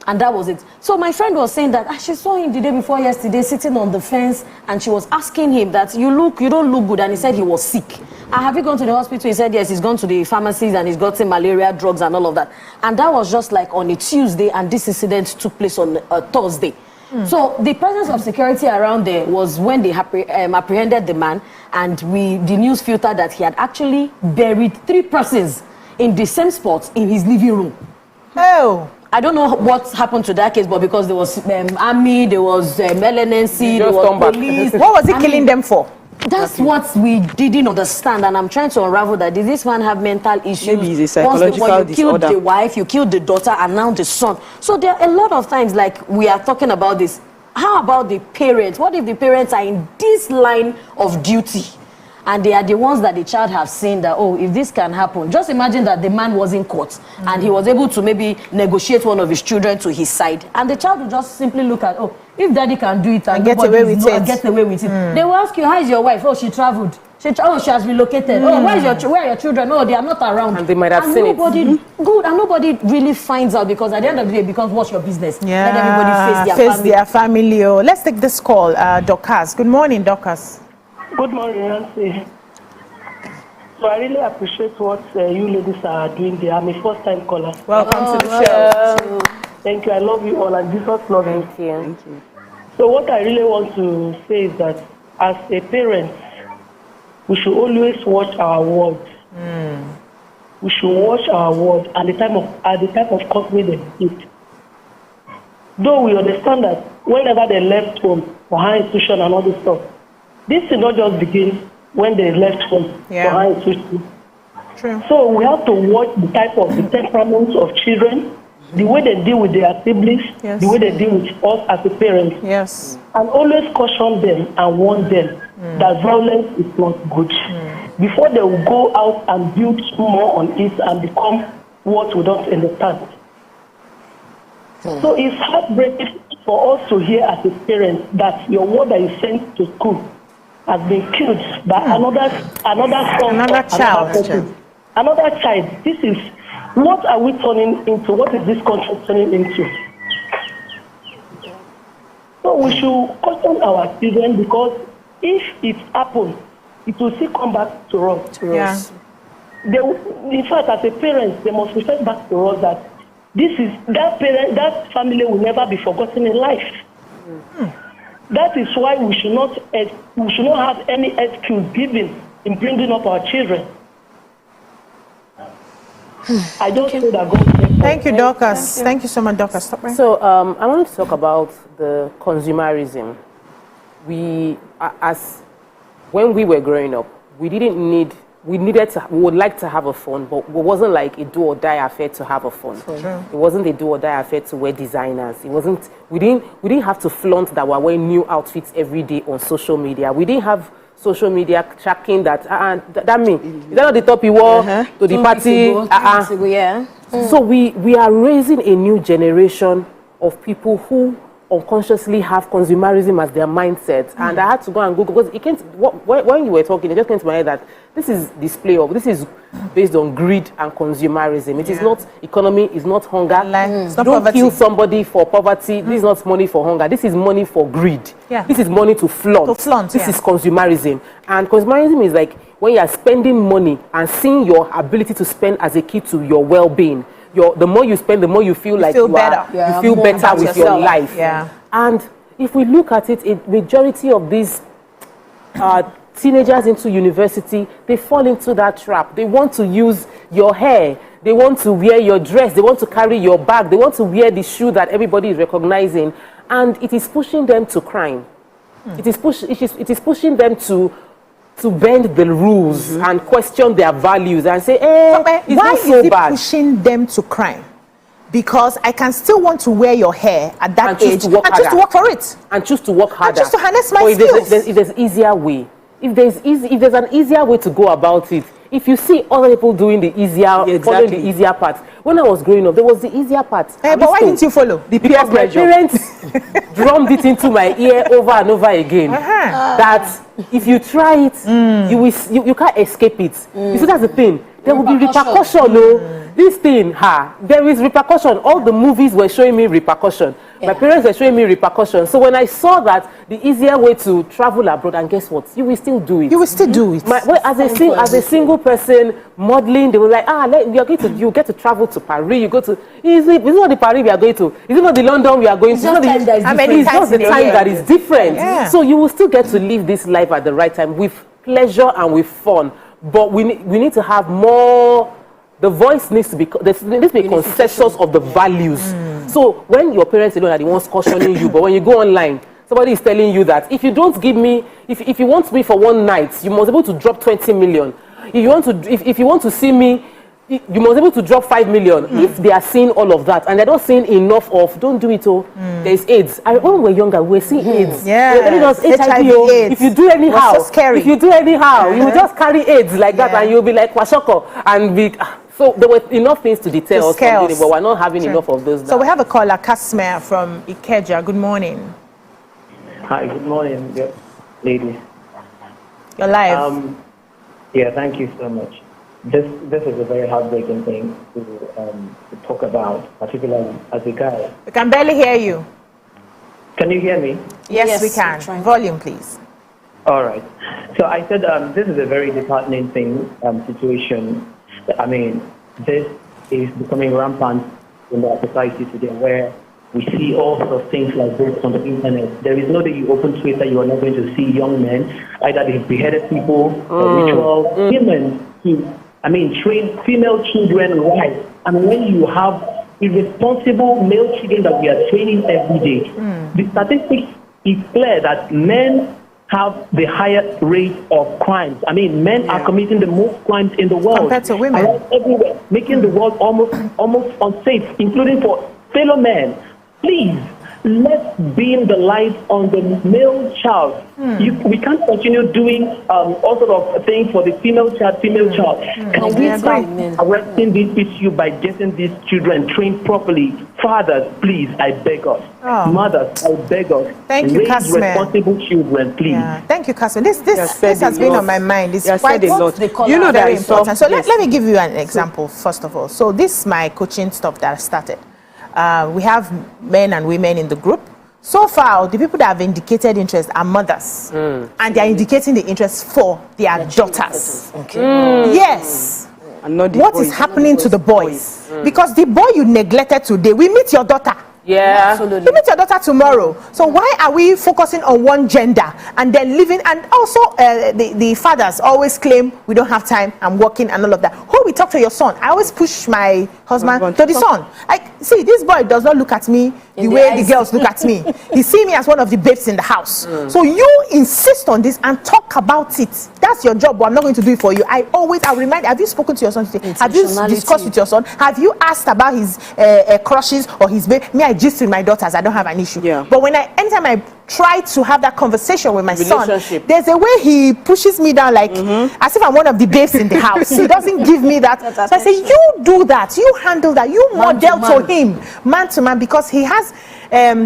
And that was it. So my friend was saying that she saw him the day before yesterday sitting on the fence, and she was asking him that you don't look good, and he said he was sick. Have you gone to the hospital? He said yes, he's gone to the pharmacies and he's gotten malaria drugs and all of that. And that was just like on a Tuesday, and this incident took place on a Thursday. So the presence of security around there was when they apprehended the man, and the news filtered that he had actually buried 3 persons in the same spot in his living room. I don't know what happened to that case, but because there was army, there was LNNC, there was police. What was he killing them for? That's what we didn't understand, and I'm trying to unravel that. Did this man have mental issues? Maybe it's a psychological you killed the wife, you killed the daughter, and now the son. So there are a lot of times, like we are talking about this. How about the parents? What if the parents are in this line of duty? And they are the ones that the child have seen that, oh, if this can happen. Just imagine that the man was in court and he was able to maybe negotiate one of his children to his side. And the child will just simply look at, oh, if daddy can do it and get away with it. They will ask you, how is your wife? Oh, she traveled. She has relocated. Oh, where are your children? Oh, they are not around. And they might have seen it. Good. And nobody really finds out, because at the end of the day, it becomes what's your business? Let everybody face their family. Oh, let's take this call. Dorcas. Good morning, Dorcas. Good morning, Nancy. So I really appreciate what you ladies are doing there. I'm a first-time caller. Welcome to the show. Thank you. I love you all, and Jesus loves you. Thank you. Thank you. So what I really want to say is that as a parent, we should always watch our words. We should watch our words at the type of company they keep. Though we understand that whenever they left home for higher institution and all this stuff, this did not just begin when they left home for higher institution. True. So we have to watch the temperaments of children, the way they deal with their siblings, the way they deal with us as a parent. Yes. And always caution them and warn them that violence is not good. Before they will go out and build more on it and become what we don't understand. So it's heartbreaking for us to hear as a parent that your word that you sent to school has been killed by another child. Another child. This is, what are we turning into? What is this country turning into? So we should caution our children, because if it happens, it will still come back to us. In fact, as a parent, they must refer back to us that that family will never be forgotten in life. That is why we should not have any excuse given in bringing up our children. I don't say that God. Thank you, Dorcas. Thank you so much, Dorcas. Stop right. So I wanted to talk about the consumerism. When we were growing up, we would like to have a phone, but it wasn't like a do or die affair to have a phone. True. It wasn't a do or die affair to wear designers. We didn't have to flaunt that we're wearing new outfits every day on social media. We didn't have social media tracking that that mean is that not the top you wore to the party? So we are raising a new generation of people who unconsciously have consumerism as their mindset. And I had to go and Google, because it can't, when you were talking, it just came to my head that this is this is based on greed and consumerism. It is not economy, it's not hunger. It's not Don't poverty. kill somebody for poverty. This is not money for hunger. This is money for greed. This is money to flaunt. This is consumerism. And consumerism is like when you are spending money and seeing your ability to spend as a key to your well-being. The more you spend, the more you feel like you feel better with your life. And if we look at it, a majority of these teenagers into university, they fall into that trap. They want to use your hair. They want to wear your dress. They want to carry your bag. They want to wear the shoe that everybody is recognizing. And it is pushing them to crime. It is pushing them to bend the rules and question their values and say, why is it pushing them to crime? Because I can still want to wear your hair at that age and choose to work for it. And choose to work harder. And choose to harness my skills. If there's easier way. If there's an easier way to go about it, if you see other people doing the easier, following the easier part. When I was growing up, there was the easier part. But why didn't you follow? Because my parents drummed it into my ear over and over again. That if you try it, you can't escape it. You see, that's the thing. There will be repercussion. This thing, there is repercussion. All the movies were showing me repercussion. My parents were showing me repercussion. So when I saw that the easier way to travel abroad, and guess what? You will still do it. You will still do it. As a single person modeling, they were like, you get to travel to Paris. You go to. Is it not the Paris we are going to? Is it not the London we are going to? It's just the time that is different. So you will still get to live this life at the right time with pleasure and with fun. But we need to have more. The voice needs to be, there needs to be a consensus of the values. So when your parents alone are the ones cautioning you, but when you go online, somebody is telling you that if you don't give me, if you want me for one night, you must be able to drop 20 million. If you want to see me, you must be able to drop 5 million. If they are seeing all of that and they're not seeing enough of, don't do it. There's AIDS. When we were younger, we were seeing AIDS. They're telling us HIV. If you do anyhow, you will just carry AIDS like that, and you'll be like Kwashoko and be. So there were enough things to deter us from doing it, but we're not having enough of those now. So we have a caller, Kasmer from Ikeja. Good morning. Hi, good morning, ladies. You're live. Thank you so much. This is a very heartbreaking thing to talk about, particularly as a guy. We can barely hear you. Can you hear me? Yes, we can. Volume, please. All right. So I said this is a very disheartening situation. I mean, this is becoming rampant in our society today, where we see all sorts of things like this on the internet. There is no day you open Twitter, you are not going to see young men, either they've beheaded people, or ritual women to, train female children right. And when you have irresponsible male children that we are training every day, the statistics is clear that men have the highest rate of crimes. Men are committing the most crimes in the world compared to women everywhere, making the world almost unsafe, including for fellow men. Please, let's beam the light on the male child. We can't continue doing all sort of things for the female child. Can we start arresting this issue by getting these children trained properly? Fathers, please, I beg us. Mothers, I beg us. Thank you, Raise responsible children, please. Yeah. Thank you, Kasman. This has been on my mind. It's quite You know that very important. So let me give you an example, first of all. So this is my coaching stuff that I started. We have men and women in the group. So far, the people that have indicated interest are mothers. And they are indicating the interest for their daughters. Yes. And not what is happening to the boys? Because the boy you neglected today, we meet your daughter. Yeah, absolutely. You meet your daughter tomorrow. So why are we focusing on one gender and then living? And also, the fathers always claim we don't have time. I'm working and all of that. Who will talk to your son? I always push my husband to the son. See, this boy does not look at me the way the girls look at me. He see me as one of the babes in the house. So you insist on this and talk about it. That's your job, but I'm not going to do it for you. I remind. Have you spoken to your son today? Have you discussed with your son? Have you asked about his crushes or his babe? Me, I gist with my daughters. I don't have an issue. But anytime I try to have that conversation with my son, there's a way he pushes me down, like as if I'm one of the babes in the house. He doesn't give me that. So I say, you do that. You handle that. You model to him, man to man, because he has.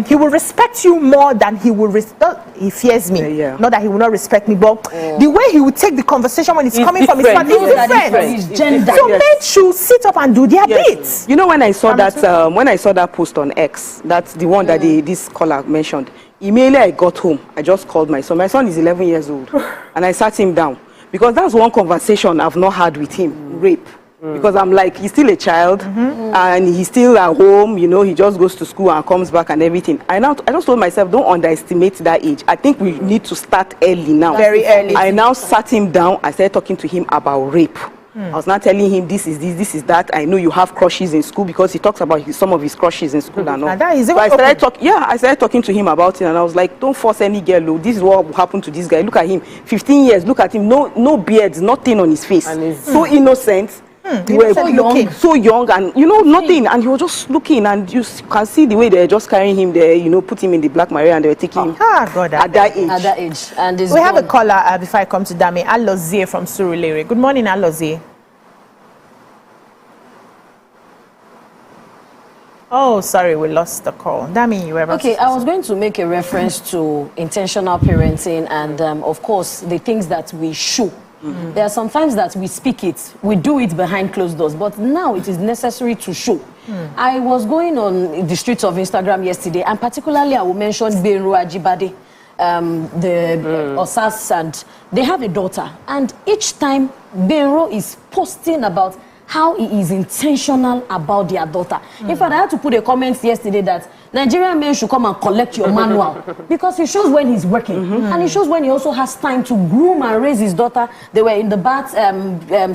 He will respect you more than he will he fears me. Not that he will not respect me, but the way he will take the conversation when it's coming from his mouth is different. So men should sit up and do their bits. You know, when I saw that post on X, that's the one that this caller mentioned. Immediately I got home, I just called my son. My son is 11 years old, and I sat him down because that's one conversation I've not had with him. Rape. Because I'm like, he's still a child and he's still at home, he just goes to school and comes back and everything. I just told myself, don't underestimate that age. I think we need to start early now. Very early. I now sat him down. I started talking to him about rape. I was not telling him this is this, this is that. I know you have crushes in school because he talks about some of his crushes in school and all. And that is so I started talking to him about it, and I was like, don't force any girl. This is what happened to this guy. Look at him, 15 years. Look at him, no beards, nothing on his face. And so innocent. He was so young, and nothing, and he was just looking, and you can see the way they're just carrying him there, put him in the Black Maria, and they were taking him at that age. And we have a caller before I come to Dami. Alozie from Surulere. Good morning, Alozie. Oh, sorry, we lost the call. Dami, you were about to I was going to make a reference to intentional parenting and, of course, the things that we show. There are some times that we speak it, we do it behind closed doors, but now it is necessary to show. I was going on the streets of Instagram yesterday, and particularly I will mention Benro Ajibade, the Osas, and they have a daughter. And each time Benro is posting about how he is intentional about their daughter. In fact, I had to put a comment yesterday that Nigerian men should come and collect your manual because it shows when he's working and it shows when he also has time to groom and raise his daughter. They were in the bath,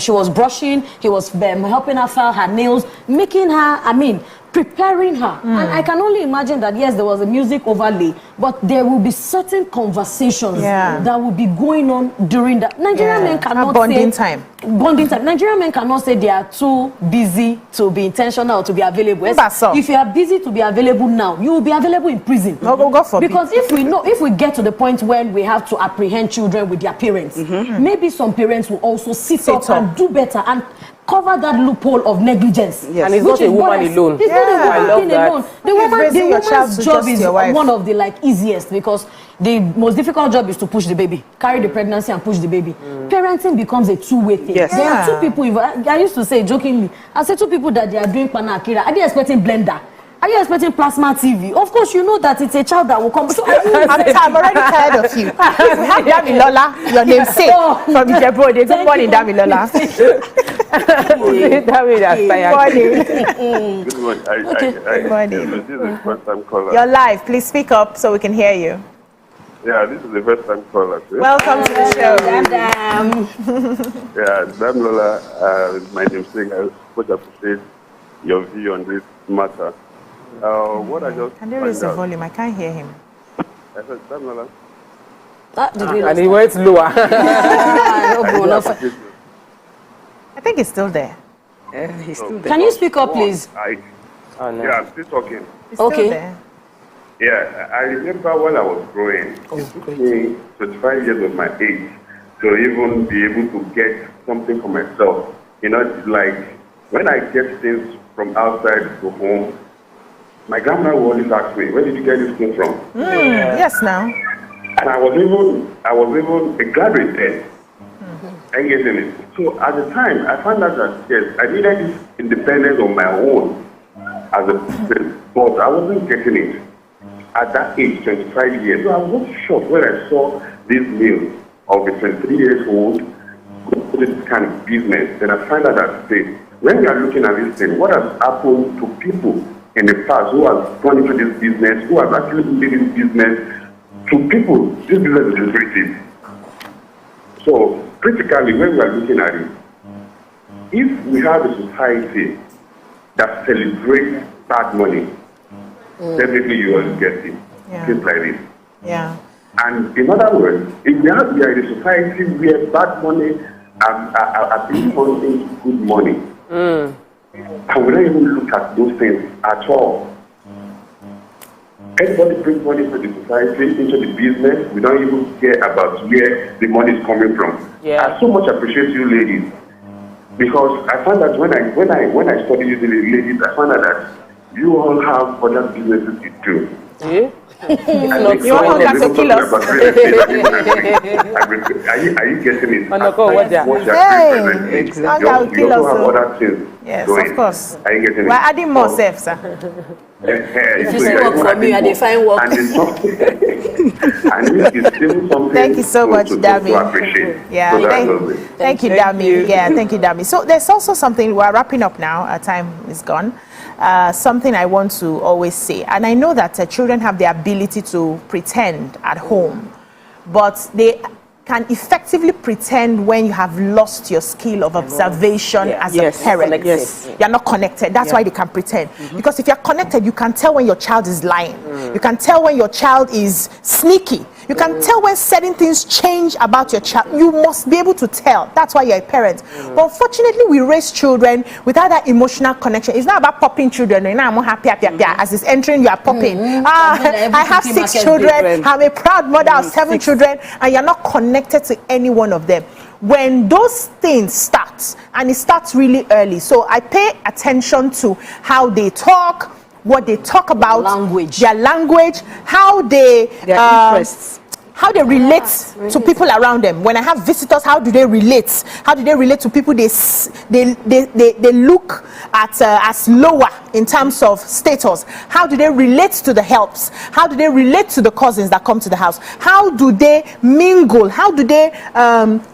she was brushing, he was helping her file her nails, making her, preparing her. And I can only imagine that, yes, there was a music overlay, but there will be certain conversations that will be going on during that. Nigerian men cannot bonding time. Nigerian men cannot say they are too busy to be intentional or to be available. If you are busy to be available now, you will be available in prison. Because if we get to the point when we have to apprehend children with their parents, maybe some parents will also sit up and do better and cover that loophole of negligence. And it's not a woman alone. It's not a woman alone. The woman's job is one of the easiest, because the most difficult job is to push the baby, carry the pregnancy and push the baby. Parenting becomes a two-way thing. There are two people, I used to say jokingly, I say two people that they are doing pana akira. Are they expecting blender? Are you expecting plasma TV? Of course, you know that it's a child that will come. So I'm already tired of you. We have Damilola, your namesake from Ijebu. Good morning, Damilola. Good morning. Good morning. This is the first time caller. You're live. Please speak up so we can hear you. Yeah, this is the first time caller. Welcome to the show. Yeah, Damilola, my namesake. I would appreciate your view on this matter. What I just Can you raise the volume? I can't hear him. I said, Damilola. And he went lower. I think he's still there. He's still there. Can you speak up, please? Yeah, I'm still talking. He's still there. Yeah, I remember when I was growing, it took me 25 years of my age to even be able to get something for myself. You know, like when I get things from outside to home, my grandma would always ask me, where did you get this thing from? Yes, now. And I was even a graduate then. I get it. So at the time, I found out that yes, I needed this independence on my own as a person, but I wasn't getting it at that age, 25 years. So I was just shocked when I saw this male of a 23 years old go to this kind of business. Then I find out that when we are looking at this thing, what has happened to people in the past who have gone into this business, who have actually made this business, to people, this business is lucrative. So, critically, when we are looking at it, if we have a society that celebrates bad money, definitely you will get it. Things like this. Yeah. And in other words, if we are in a society where bad money are being turned into good money, and we don't even look at those things at all. Everybody brings money into the society, into the business. We don't even care about where the money is coming from. Yeah. I so much appreciate you ladies, because I found that when I study using the ladies, I found out that you all have other businesses you do. Yeah. You want to kill us? Are you getting it? Hey, you also have other things. Yes, going. of course. Are you getting We're it? adding more self, sir. If you say work for me, I define work. And it's something Thank you so much, Dami. To appreciate. Yeah, thank you, Dami. Yeah, thank you, Dami. So there's also something, we're wrapping up now, our time is gone. Something I want to always say, and I know that children have the ability to pretend at home, but they can effectively pretend when you have lost your skill of observation as a parent. You're not connected. That's why they can pretend. Because if you're connected, you can tell when your child is lying. You can tell when your child is sneaky. You can tell when certain things change about your child. You must be able to tell. That's why you're a parent. But unfortunately, we raise children without that emotional connection. It's not about popping children. I'm happy. As it's entering, you are popping. I have 6 children. I'm a proud mother of 7 children. And you're not connected to any one of them. When those things start, and it starts really early, so I pay attention to how they talk, what they talk about, their language, how they interests, how they relate to people around them. When I have visitors, how do they relate? How do they relate to people they look at as lower in terms of status? How do they relate to the helps? How do they relate to the cousins that come to the house? How do they mingle? How do they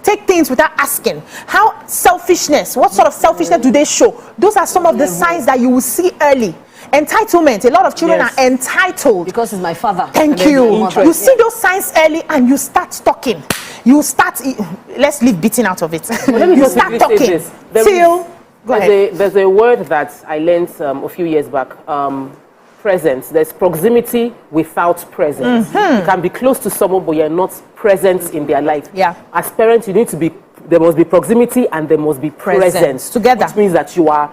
take things without asking? How selfishness? What sort of selfishness do they show? Those are some of the signs that you will see early. Entitlement. A lot of children are entitled. Because it's my father. Thank you. You see those signs early and you start talking. You start, let's leave beating out of it. You start talking. There's a word that I learned a few years back. Presence. There's proximity without presence. You can be close to someone, but you're not present in their life. Yeah. As parents, you need to be, there must be proximity and there must be presence. Together. Which means that you are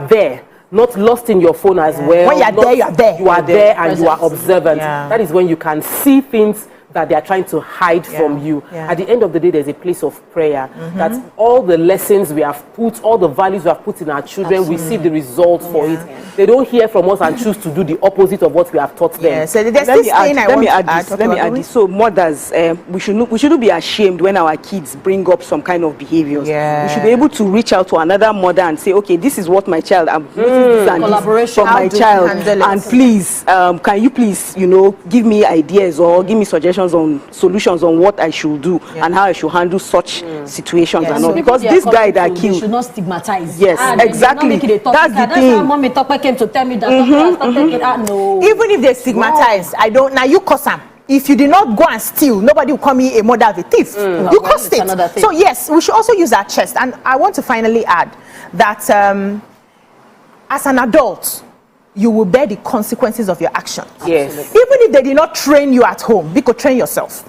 there. Not lost in your phone as well. When you are there, you are there. You are there and you are observant. That is when you can see things that they are trying to hide from you. Yeah. At the end of the day, there's a place of prayer. That all the lessons we have put, all the values we have put in our children, we see the results for it. They don't hear from us and choose to do the opposite of what we have taught them. Yeah, so there's Let this me add, thing I let want me to add add. this. Let me add this. So mothers, we shouldn't be ashamed when our kids bring up some kind of behaviors. Yeah. We should be able to reach out to another mother and say, okay, this is what my child, I've noticed this and this from my child, and please, can you please, give me ideas or give me suggestions on solutions on what I should do and how I should handle such situations and all. Because this guy that killed, should not stigmatize. Yes, exactly. That's the thing. Why Mommy Tope came to tell me that. No. Even if they stigmatize, now you cause them. If you did not go and steal, nobody will call me a mother of a thief. You caused it. So yes, we should also use our chest. And I want to finally add that as an adult, you will bear the consequences of your actions. Yes. Even if they did not train you at home, you could train yourself.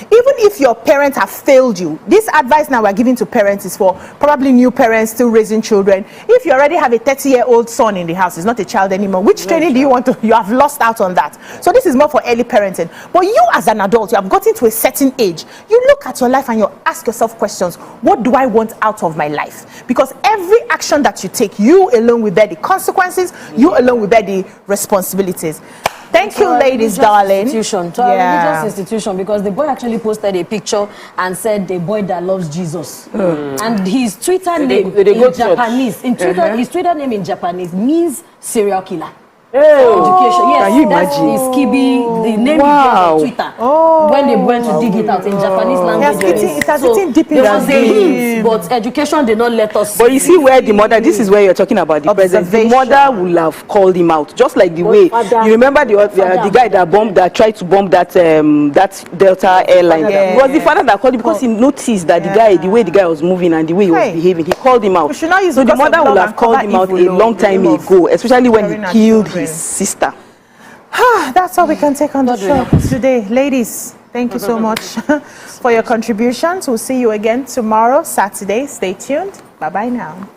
Even if your parents have failed you, this advice now we're giving to parents is for probably new parents still raising children. If you already have a 30-year-old son in the house, he's not a child anymore, which training do you want to? You have lost out on that. So this is more for early parenting. But you as an adult, you have gotten to a certain age, you look at your life and you ask yourself questions. What do I want out of my life? Because every action that you take, you alone will bear the consequences, you alone will bear the responsibilities. Thank you, ladies, darling. To our religious institution, because the boy actually posted a picture and said the boy that loves Jesus. And his Twitter name in Japanese, his Twitter name in Japanese means serial killer. Education. Yes, can you imagine? That's Skibi, the name he gave on Twitter. When they went to dig it out in Japanese language. It has eaten deep in there was a hint, but education did not let us. But you see where the mother, this is where you're talking about the president. The mother will have called him out, just like the way you remember the guy that tried to bomb that Delta airline. It was the father that called him because he noticed that the way the guy was moving and the way he was behaving, he called him out. So the mother will have called him out a long time ago, especially when he killed his sister. That's all we can take on the show today. Ladies, thank you so much for your contributions. We'll see you again tomorrow, Saturday. Stay tuned. Bye-bye now.